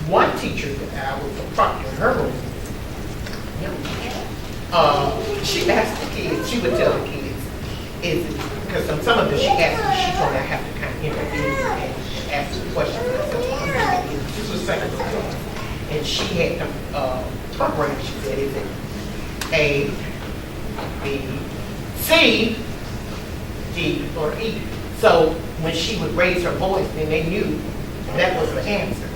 One teacher that I was a proctor in her room, she asked the kids, she would tell the kids, because some of them she asked, she told me I have to kind of intervene and ask some questions. This was second grade. And she had her brain, she said, is it A, B, C, D, or E? So when she would raise her voice, then they knew that was the answer.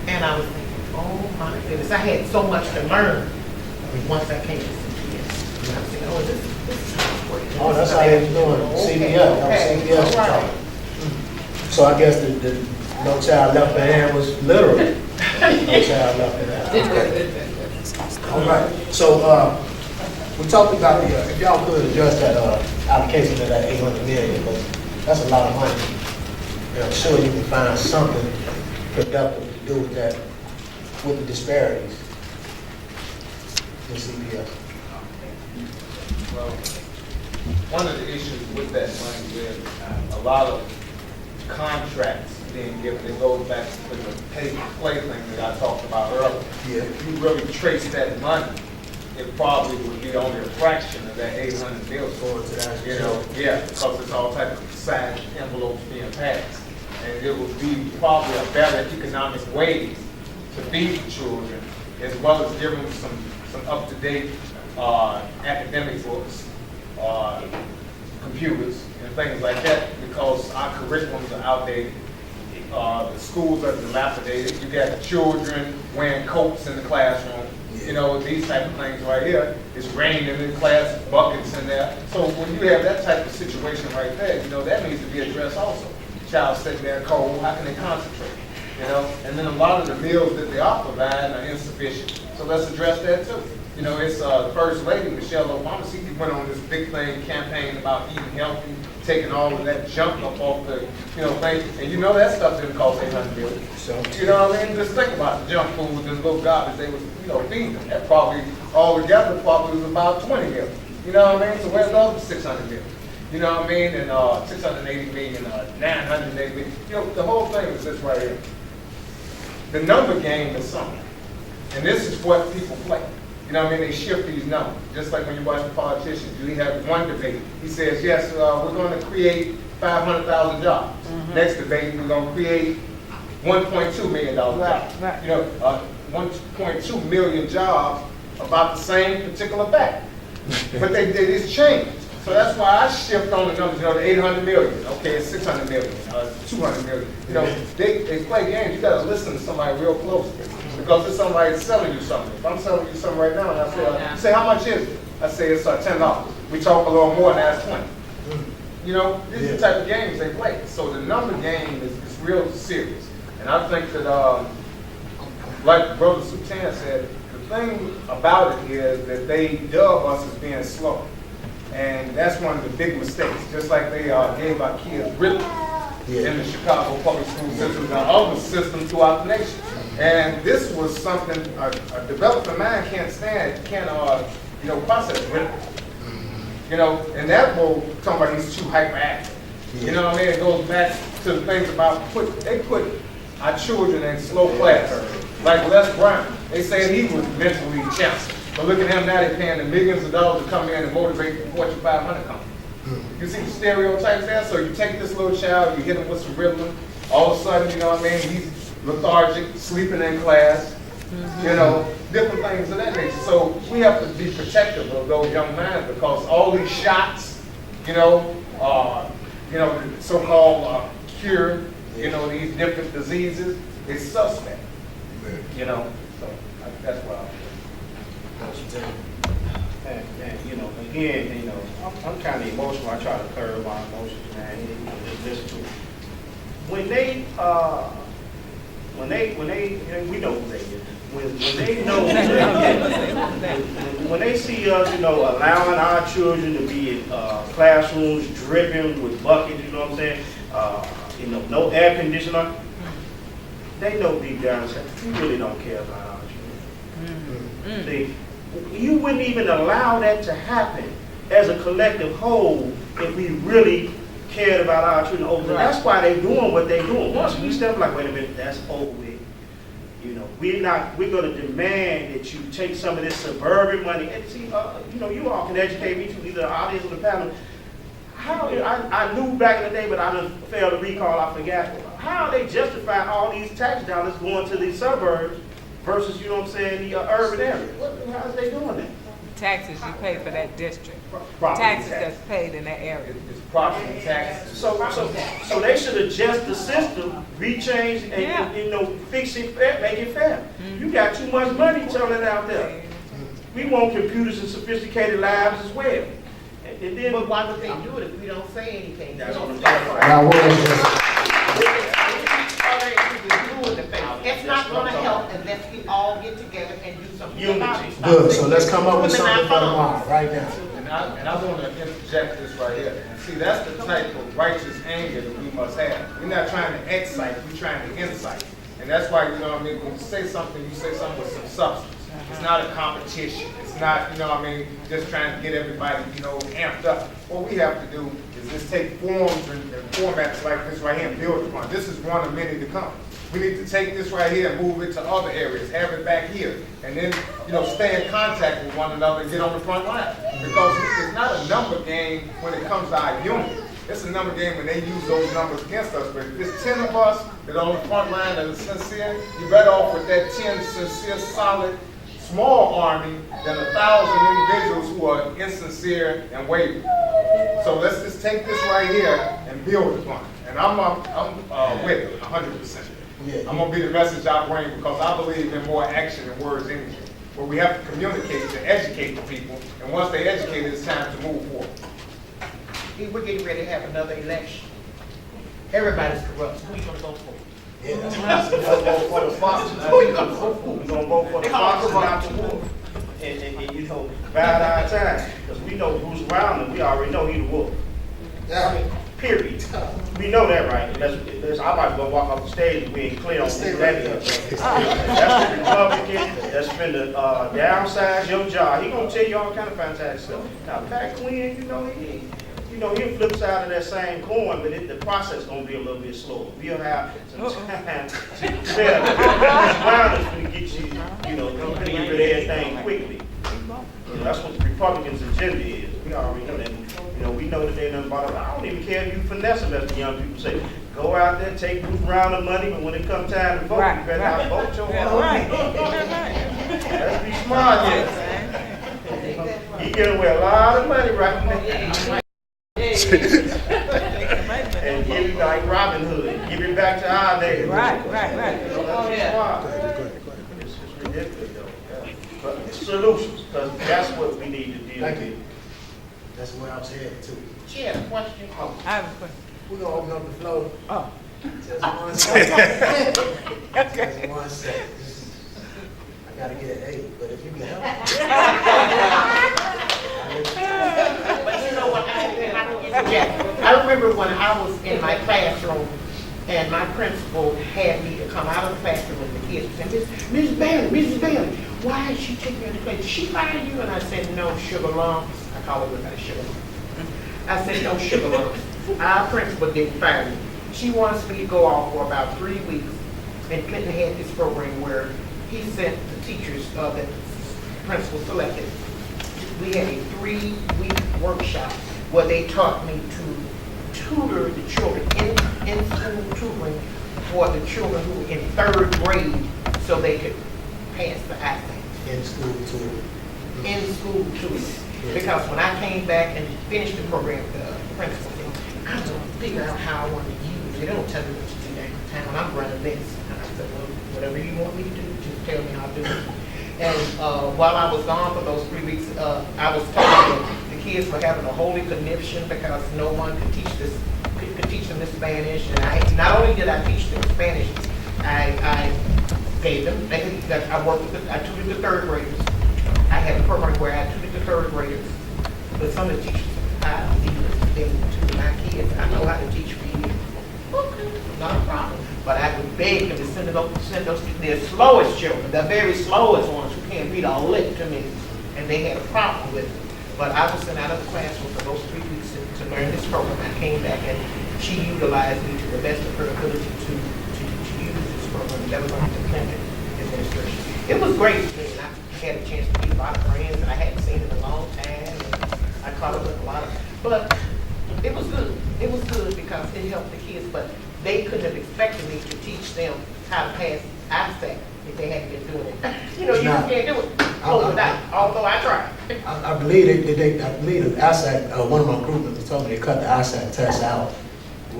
And I was thinking, oh my goodness, I had so much to learn once I came to CPS. And I was thinking, oh, this is how it's working. Oh, that's how they was doing it. CPS, that was CPS. All right. So I guess the no child left behind was literal. No child left behind. All right. So we talked about the, if y'all could address that allocation of that 800 million, because that's a lot of money. And I'm sure you can find something productive to do with that, with the disparities in CPS. Well, one of the issues with that money is a lot of contracts being given. It goes back to the pay-to-play thing that I talked about earlier. Yeah. If you really trace that money, it probably would be only a fraction of that 800 million. You know, yeah, because it's all type of signed envelopes being passed. And it would be probably a better economic way to feed the children, as well as give them some up-to-date academic books, computers, and things like that, because our curriculums are outdated. The schools are dilapidated. You got children wearing coats in the classroom. You know, these type of things right here. It's raining in the class, buckets in there. So when you have that type of situation right there, you know, that needs to be addressed also. Child sitting there cold, how can they concentrate? You know, and then a lot of the meals that they are providing are insufficient. So let's address that too. You know, it's First Lady Michelle Obama. She went on this big campaign about eating healthy, taking all of that junk up off the, you know, thing. And you know that stuff didn't cost $800 million. So, you know what I mean? Just think about the junk food and little garbage they was, you know, feeding them. That probably all together probably was about $20 million. You know what I mean? So where's the other $600 million? You know what I mean? And 680 million, 980 million. You know, the whole thing is this right here. The number game is something. And this is what people play. You know what I mean? They shift these numbers. Just like when you watch the politicians, you have one debate. He says, yes, we're going to create 500,000 jobs. Next debate, we're going to create $1.2 million jobs. Right. You know, 1.2 million jobs about the same particular fact. But they just changed. So that's why I shift on the numbers, you know, the 800 million, okay, it's 600 million, 200 million. You know, they play games. You got to listen to somebody real close, because it's somebody that's selling you something. If I'm selling you something right now, and I say, you say, how much is it? I say, it's $10. We talk a little more, and that's 20. You know, these are the type of games they play. So the number game is real serious. And I think that, like Brother Sultan said, the thing about it is that they dub us as being slow. And that's one of the big mistakes. Just like they gave our kids rhythm, Yeah. in the Chicago public school system and other systems throughout the nation. And this was something a developing mind can't process with. And that will talk about he's too hyperactive. You know what I mean? It goes back to the things about they put our children in slow class. Like Les Brown, they said he was mentally challenged. But look at him now, they're paying the millions of dollars to come in and motivate the Fortune 500 company. You see the stereotypes there? So you take this little child, you hit him with some Ritalin, all of a sudden, he's lethargic, sleeping in class, different things of that nature. So we have to be protective of those young minds because all these shots, the so-called cure, these different diseases, it's suspect. So that's what And again, I'm kind of emotional. I try to curb my emotions, man. Just listen to it. When we know who they is. When they know when they see us, allowing our children to be in classrooms dripping with buckets, you know what I'm saying? No air conditioner. They know deep down that we really don't care about our children. You wouldn't even allow that to happen as a collective whole if we really cared about our children over. Right. That's why they're doing what they're doing. Once we step like, wait a minute, that's over with. We're going to demand that you take some of this suburban money. And see, you all can educate me too, either the audience or the panel. How I knew back in the day, but I just failed to recall. I forgot. How they justify all these tax dollars going to these suburbs versus, the urban area? How is they doing that? Taxes you pay for that district. Property Taxes tax. that's paid in that area. It's property taxes. So they should adjust the system, rechange, and fix it, make it fair. You got too much money telling out there. We want computers and sophisticated labs as well. And then, But why would they do it if we don't say anything? That's what I'm saying. Now, what is this? It's not gonna help unless we all get together and do something about it. Good, so let's come up with something for tomorrow, right now. And I want to interject this right here. See, that's the type of righteous anger that we must have. We're not trying to excite, we're trying to incite. And that's why, when you say something with some substance. It's not a competition. It's not, just trying to get everybody, amped up. What we have to do is just take forms and formats like this right here and build upon. This is one of many to come. We need to take this right here and move it to other areas, have it back here, and then, stay in contact with one another and get on the front line. Because it's not a number game when it comes to our unit. It's a number game when they use those numbers against us. But if there's 10 of us that are on the front line that are sincere, you're better off with that 10 sincere, solid, small army than 1,000 individuals who are insincere and wavering. So let's just take this right here and build upon it. And I'm with it 100%. Yeah. I'm gonna be the message I bring because I believe in more action than words anyway. But we have to communicate and educate the people, and once they educate, it's time to move forward. We're getting ready to have another election. Everybody's corrupt. Who are you gonna vote for? Yeah, that's we're going to vote for the fox. Who you gonna vote for? We're going to vote for the fox and not the wolf. And bide our time. Because we know who's around him. We already know he's the wolf. Period. We know that, right? I might go walk off the stage and we ain't clear on who that is. That's the Republican that's finna downsize your job. He gonna tell you all kind of fantastic stuff. Now, Pat Quinn, he'll flip side of that same coin, but the process is gonna be a little bit slower. We'll have some time to clear. Brown is gonna get you, gonna get rid of everything quickly. That's what the Republicans' agenda is. We already know that. We know that they done bought up. I don't even care if you finesse them, as the young people say. Go out there, take a round of money, but when it comes time to vote, you better not vote your own. Let's be smart here. You get away a lot of money right now. And give it like Robin Hood. Give it back to our days. Right. It's ridiculous, though. But solutions, because that's what we need to deal Thank you. with. That's where I was headed to. Chair, question. I have a question. We're gonna open up the floor. Oh. Just 1 second. Okay. Just 1 second. I gotta get an 8, but if you can help. But you know what? I remember remember when I was in my classroom and my principal had me to come out of the classroom with the kids and said, Mrs. Bailey, why is she taking me to the class? Did she fire you? And I said, no, sugar lumps. I call it everybody sugar lumps. I said, no, sugar lumps. Our principal didn't fire me. She wants me to go off for about 3 weeks, and Clinton had this program where he sent the teachers that the principal selected. We had a 3-week workshop where they taught me to tutor the children in school tutoring for the children who were in 3rd grade so they could pass the ISAC. In school too. In school tutoring. Because when I came back and finished the program, the principal said, I'm going to figure out how I want to use it. They don't tell me what to do downtown. I'm running this. And I said, well, whatever you want me to do, just tell me how to do it. And while I was gone for those 3 weeks, I was told that the kids were having a holy conniption because no one could teach them the Spanish. And not only did I teach them Spanish, I gave them. I tutored the 3rd graders. I had a program where I tutored the 3rd graders. But some of the teachers, I didn't tutor my kids. I know how to teach reading. Okay, not a problem. But I would beg them to send those their slowest children, the very slowest ones who can't read a lick to me, and they had a problem with it. But I was sent out of the classroom for those 3 weeks to learn this program. I came back and she utilized me to the best of her ability to use this program. That was under the Clinton administration. It was great to me, and I had a chance to meet a lot of friends that I hadn't seen in a long time. And I caught up with a lot of, but it was good. It was good because it helped the kids, but they couldn't have expected me to teach them how to pass ISAC if they hadn't been doing it. You know, you Now, can't do it overnight, although I tried. I believe I believe the ISAC, one of my group members told me they cut the ISAC test out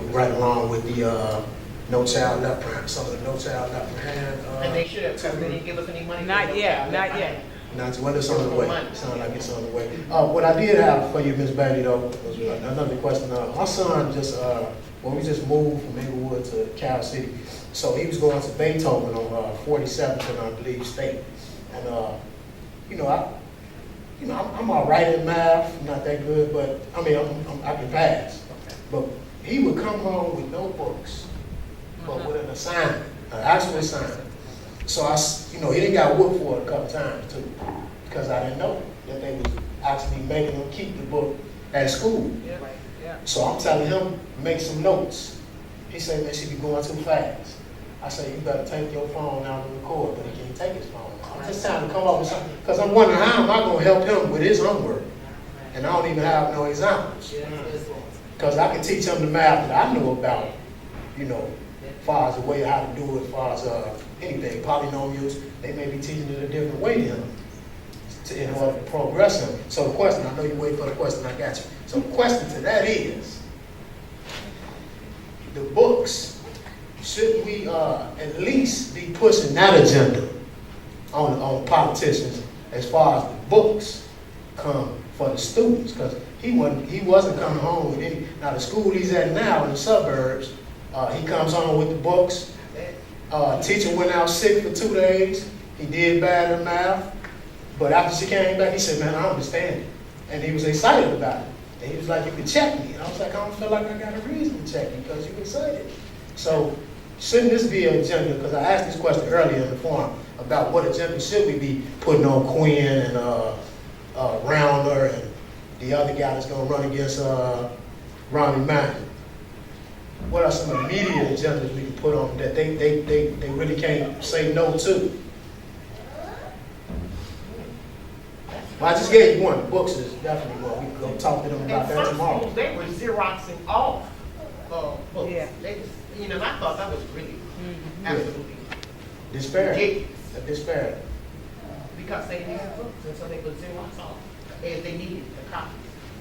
right along with the No Child Left Behind, some of the No Child Left Behind. And they should have, because they didn't give us any money. for Not no yet, child not left yet. behind. Now, well, it's on the way. Sounds like it's on the way. What I did have for you, Ms. Bailey, though, was another question. My son just, we just moved from Inglewood to Cal City, so he was going to Beethoven on 47th and I believe State. And I'm all right in math, not that good, but I mean, I can pass. But he would come home with no books, but with an assignment, an actual assignment. So he didn't got whooped for it a couple times too, because I didn't know that they was actually making him keep the book at school. Yeah, yeah. So I'm telling him, make some notes. He said, man, she be going too fast. I said, you better take your phone out and record, but he can't take his phone. I'm just trying to come up with something, because I'm wondering how am I going to help him with his homework? And I don't even have no examples. Because I can teach him the math that I know about, as far as the way how to do it, as far as anything, polynomials, they may be teaching it a different way to him in order to progress him. So the question, I know you're waiting for the question, I got you. So the question to that is, the books, should we at least be pushing that agenda on politicians as far as the books come for the students? Because he wasn't coming home with any. Now the school he's at now in the suburbs, he comes home with the books. Teacher went out sick for 2 days. He did bad in math. But after she came back, he said, man, I understand it. And he was excited about it. And he was like, you can check me. And I was like, I don't feel like I got a reason to check you because you're excited. So shouldn't this be an agenda? Because I asked this question earlier in the forum about what agenda should we be putting on Quinn and Rounder and the other guy that's going to run against Ronnie Mann. What are some immediate agendas we can put on that they really can't say no to? Well, I just gave you one. Books is definitely one. We can go talk to them about And that some tomorrow. schools, they were Xeroxing off books. Yeah. They just, and I thought that was really absolutely Disparity. ridiculous. A disparity. Because they didn't have books, and so they would Xerox off as they needed the copies.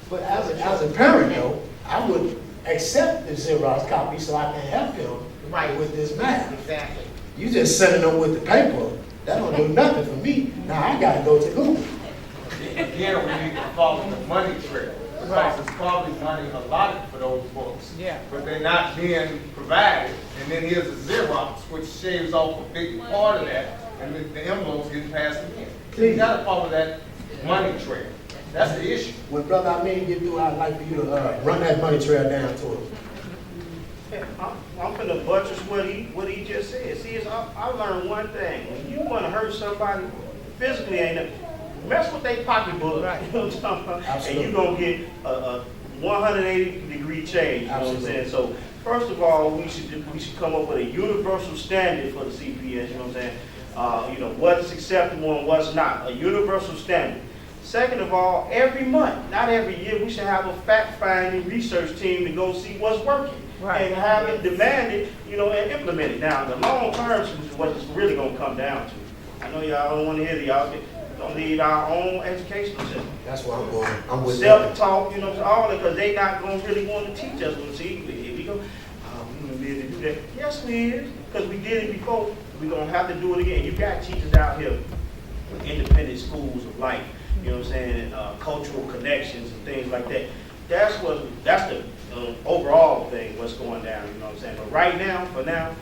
But as a parent, though, I would accept the Xerox copy so I can help him Right. with this math. Exactly. You just sending them with the paper, that don't do nothing for me. Now I gotta go to Google. Again, we need to follow the money trail, because it's probably money allotted for those books. Yeah. But they're not being provided, and then here's a Xerox, which shaves off a big part of that, and the envelopes get passed again. So you gotta follow that money trail. That's the issue. When Brother Amin get through, I'd like for you to run that money trail down to us. Yeah, I'm finna buttress what he just said. See, I learned one thing. When you wanna hurt somebody physically, ain't it? Mess with their pocketbook, Right. you know what I'm talking about? And Absolutely. you gonna get a 180-degree change, you know what I'm Absolutely. saying? So, first of all, we should come up with a universal standard for the CPS, you know what I'm saying? You know, what's acceptable and what's not, a universal standard. Second of all, every month, not every year, we should have a fact-finding research team to go see what's working. Right. And have it demanded, you know, and implemented. Now, the long term is what it's really gonna come down to. I know y'all don't wanna hear it, y'all don't need our own educational system. That's where I'm going. I'm with you. Self-taught, you know, all that, because they not gonna really want to teach us. Well, see, here we go, we're gonna be able to do that. Yes, we is, because we did it before, we're gonna have to do it again. You got teachers out here with independent schools of life, you know what I'm saying, cultural connections and things like that. That's the overall thing, what's going down, you know what I'm saying? But right now, for now,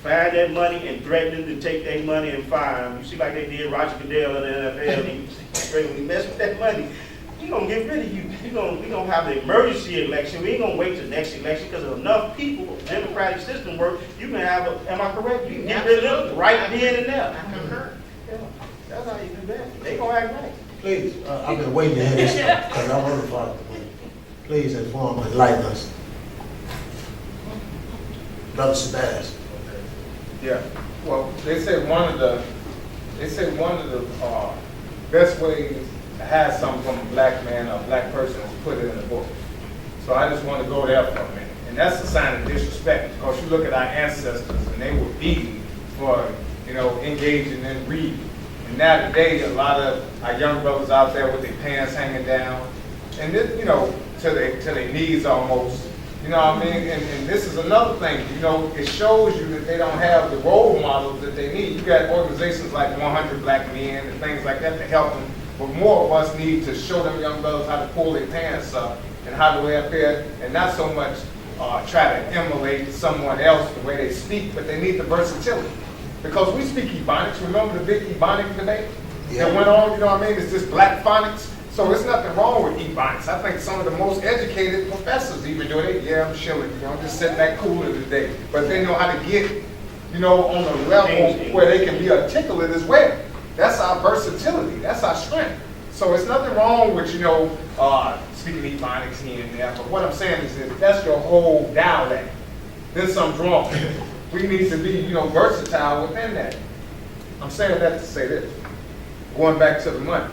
find that money and threaten them to take their money and fire them. You see like they did Roger Goodell in the NFL, he straight when he mess with that money, he gonna get rid of you. We gonna have the emergency election. We ain't gonna wait till the next election, because if enough people, democratic system work, you can have am I correct? You can get rid of them right then and there. I concur. Yeah, that's how you do that. They gonna act right. Please, I've been waiting to hear this stuff, because I want to follow. Please inform and enlighten us. Brother Shabazz. Yeah, well, they say one of the best ways to hide something from a black man or a black person is to put it in a book. So I just want to go there for a minute. And that's a sign of disrespect, because you look at our ancestors and they were beaten for, you know, engaging in reading. And now today, a lot of our young brothers out there with their pants hanging down, and this, you know, to their knees almost. You know what I mean? And this is another thing, you know, it shows you that they don't have the role models that they need. You got organizations like 100 Black Men and things like that to help them, but more of us need to show them young brothers how to pull their pants up and how to wear fair, and not so much try to emulate someone else the way they speak, but they need the versatility. Because we speak Ebonics, remember the big Ebonics debate that went on, you know what I mean? It's just black phonics. So there's nothing wrong with Ebonics. I think some of the most educated professors even do it. Yeah, I'm chilling, you know, I'm just sitting back cooler today. But they know how to get, you know, on the level where they can be articulate as well. That's our versatility, that's our strength. So it's nothing wrong with, you know, speaking Ebonics here and there. But what I'm saying is that that's your whole dialect. Then something's wrong. We need to be, you know, versatile within that. I'm saying that to say this. Going back to the money.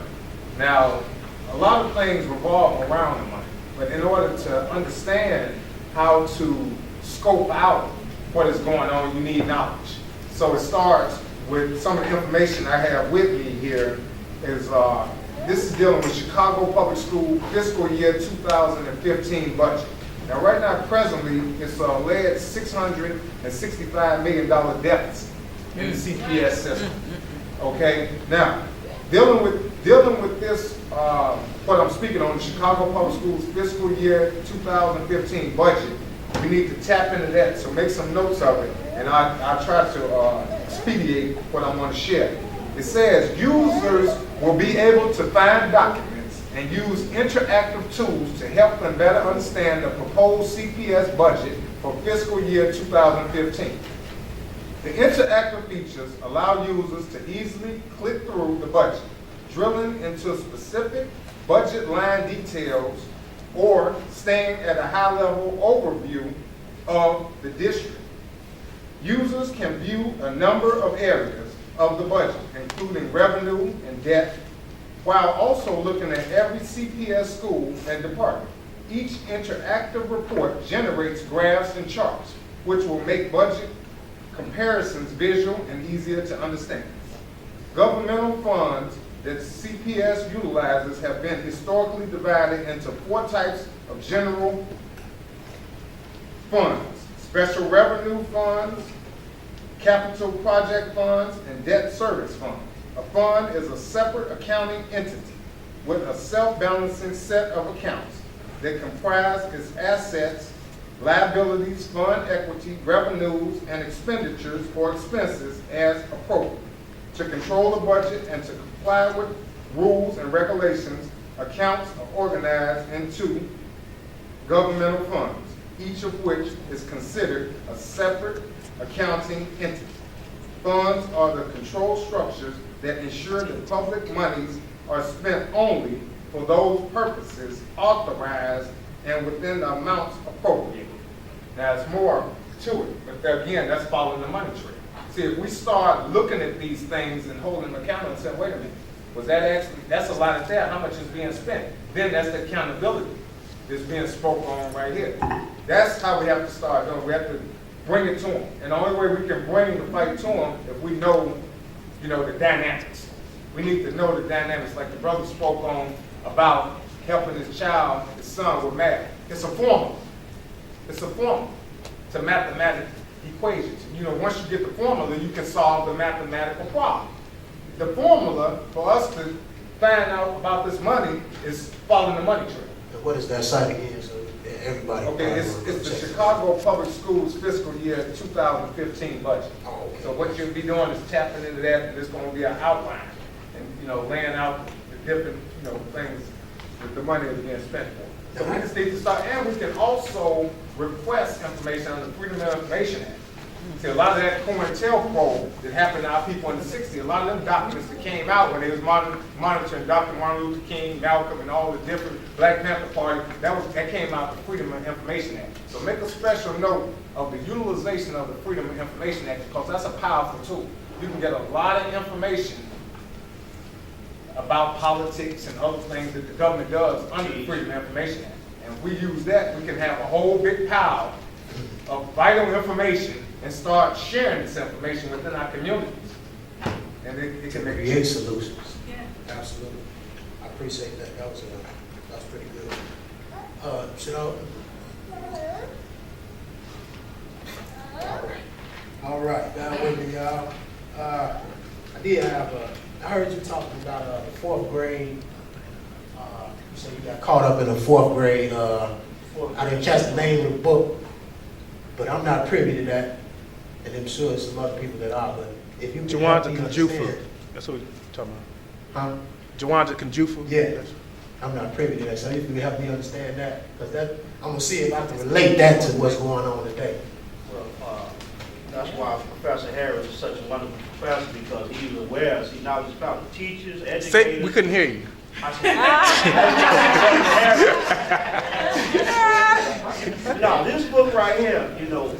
Now, a lot of things revolve around the money, but in order to understand how to scope out what is going on, you need knowledge. So it starts with some of the information I have with me here is, this is dealing with Chicago Public School fiscal year 2015 budget. Now right now, presently, it's led $665 million deficit in the CPS system. Okay, now, dealing with this, what I'm speaking on, the Chicago Public Schools fiscal year 2015 budget, we need to tap into that, so make some notes of it, and I'll try to expedite what I'm going to share. It says, users will be able to find documents and use interactive tools to help them better understand the proposed CPS budget for fiscal year 2015. The interactive features allow users to easily click through the budget, drilling into specific budget line details or staying at a high-level overview of the district. Users can view a number of areas of the budget, including revenue and debt, while also looking at every CPS school and department. Each interactive report generates graphs and charts, which will make budget comparisons visual and easier to understand. Governmental funds that CPS utilizes have been historically divided into 4 types of general funds: special revenue funds, capital project funds, and debt service funds. A fund is a separate accounting entity with a self-balancing set of accounts that comprise its assets, liabilities, fund equity, revenues, and expenditures or expenses as appropriate. To control the budget and to comply with rules and regulations, accounts are organized into governmental funds, each of which is considered a separate accounting entity. Funds are the control structures that ensure that public monies are spent only for those purposes authorized and within the amounts appropriated. Now, there's more to it, but again, that's following the money trail. See, if we start looking at these things and holding them accountable and saying, wait a minute, was that actually, that's a lot of that, how much is being spent? Then that's the accountability that's being spoken on right here. That's how we have to start doing. We have to bring it to them. And the only way we can bring the fight to them if we know, the dynamics. We need to know the dynamics, like the brother spoke on about helping his child, his son, with math. It's a formula. It's a formula to mathematical equations. Once you get the formula, you can solve the mathematical problem. The formula for us to find out about this money is following the money trail. And what is that site again, so everybody? Okay, it's the Chicago Public Schools fiscal year 2015 budget. Oh, okay. So what you'll be doing is tapping into that, and it's going to be an outline, and laying out the different things that the money is being spent for. So we just need to start, and we can also request information on the Freedom of Information Act. See, a lot of that COINTELPRO that happened to our people in the 60s, a lot of them documents that came out when they was monitoring Dr. Martin Luther King, Malcolm, and all the different Black Panther Party, that came out the Freedom of Information Act. So make a special note of the utilization of the Freedom of Information Act, because that's a powerful tool. You can get a lot of information about politics and other things that the government does under the Freedom of Information Act. And if we use that, we can have a whole big pile of vital information and start sharing this information within our communities. And it can make a Create change. solutions. Yeah. Absolutely. I appreciate that. That was pretty good. All right. Down with me, y'all. I heard you talking about the fourth grade. You said you got caught up in the fourth grade. I didn't catch the name of the book, but I'm not privy to that. And I'm sure there's some other people that are, but if you can help me Jawanda understand. Kunjufu. That's what we're talking about. Huh? Jawanda Kunjufu. Yeah, I'm not privy to that, so if you can help me understand that, because I'm gonna see if I can relate that to what's going on today. Well, that's why Professor Harris is such a wonderful professor, because he was aware, he knowledge about the teachers, educators. Say, we couldn't hear you. No, this book right here,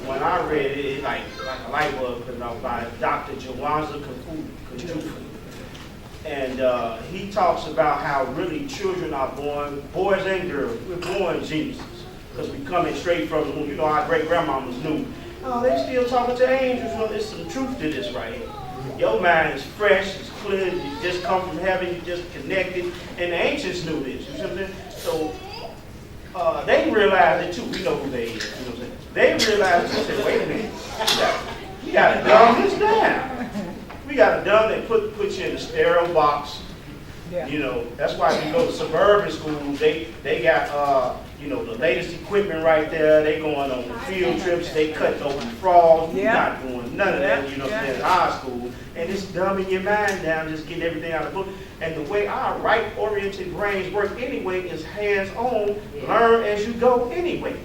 when I read it, it's like a light bulb went off by Dr. Jawanda Kunjufu. And he talks about how really children are born, boys and girls, we're born geniuses. Because we coming straight from the womb. Our great-grandmamas knew, they still talking to angels. There's some truth to this right here. Your mind is fresh, it's clear, you just come from heaven, you just connected. And the ancients knew this, you see what I'm saying? So they realized it too. We know who they is, you know what I'm saying? They realized it and said, wait a minute, we got to dumb this down. We got to dumb and put you in a sterile box. Yeah. That's why if you go to suburban schools, they got the latest equipment right there. They going on field trips. They cut open frogs. We're not doing none of that. In our school, and it's dumbing your mind down, just getting everything out of the book. And the way our right-oriented brains work anyway is hands-on. Learn as you go anyway.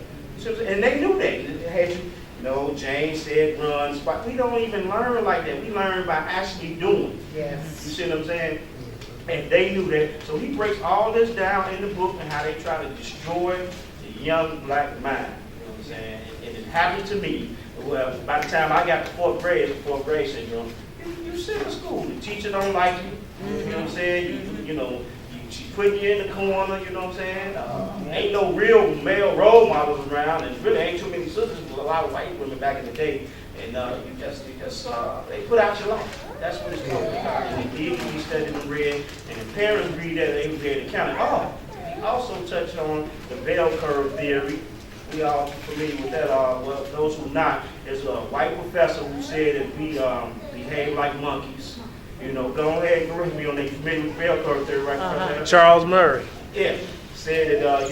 And they knew that. It had you. James said run, spot. We don't even learn like that. We learn by actually doing. Yes. You see what I'm saying? And they knew that. So he breaks all this down in the book and how they try to destroy the young black mind. You know what I'm saying? And it happened to me. Well, by the time I got to fourth grade syndrome, you sit in school. The teacher don't like you. You know what I'm saying? She's putting you in the corner, you know what I'm saying? Ain't no real male role models around, and really ain't too many sisters, but a lot of white women back in the day. And they put out your life. That's what it's talking about. And they did, we studied and read, and the parents read that, they were there to count it. He also touched on the bell curve theory. We all familiar with that. Well, those who not, there's a white professor who said that we behave like monkeys. Go ahead and correct me on that. Familiar with bell curve theory, right? Uh-huh. Charles Murray. Yeah. Said that,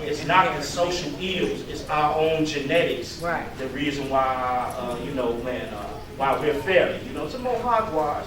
it's not the social ills, it's our own genetics. Right. The reason why, why we're failing. Some more hogwash.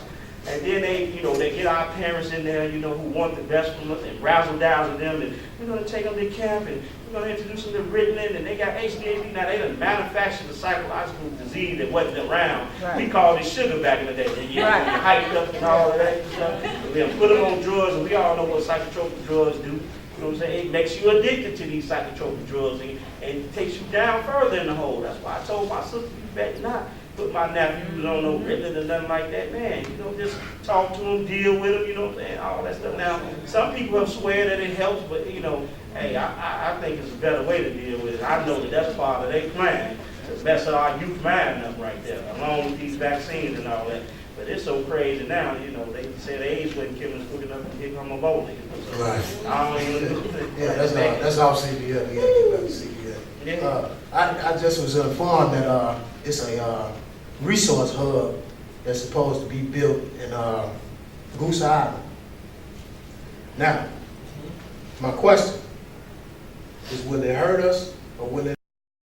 And then they get our parents in there, who want the best from us and razzle-dazzle them, and we're gonna take them to camp, and we're gonna introduce them to Ritalin, and they got HDAD. Now, they done manufactured a psychological disease that wasn't around. Right. We called it sugar back in the day. And you Right. hyped up and all of that stuff. And then put them on drugs, and we all know what psychotropic drugs do. You know what I'm saying? It makes you addicted to these psychotropic drugs, and it takes you down further in the hole. That's why I told my sister, you better not put my nephews on no Ritalin or nothing like that, man. Just talk to them, deal with them, you know what I'm saying, all that stuff. Now, some people have swear that it helps, but, hey, I think it's a better way to deal with it. I know that that's part of their plan, to mess our youth mind up right there, along with these vaccines and all that. But it's so crazy now, they say the AIDS wasn't killing us quick enough to become a Ebola. So Right. I don't even know. Yeah, that's all CBL. We gotta get back to CBL. Yeah. I just was informed that it's a resource hub that's supposed to be built in Goose Island. Now, my question is, will it hurt us or will it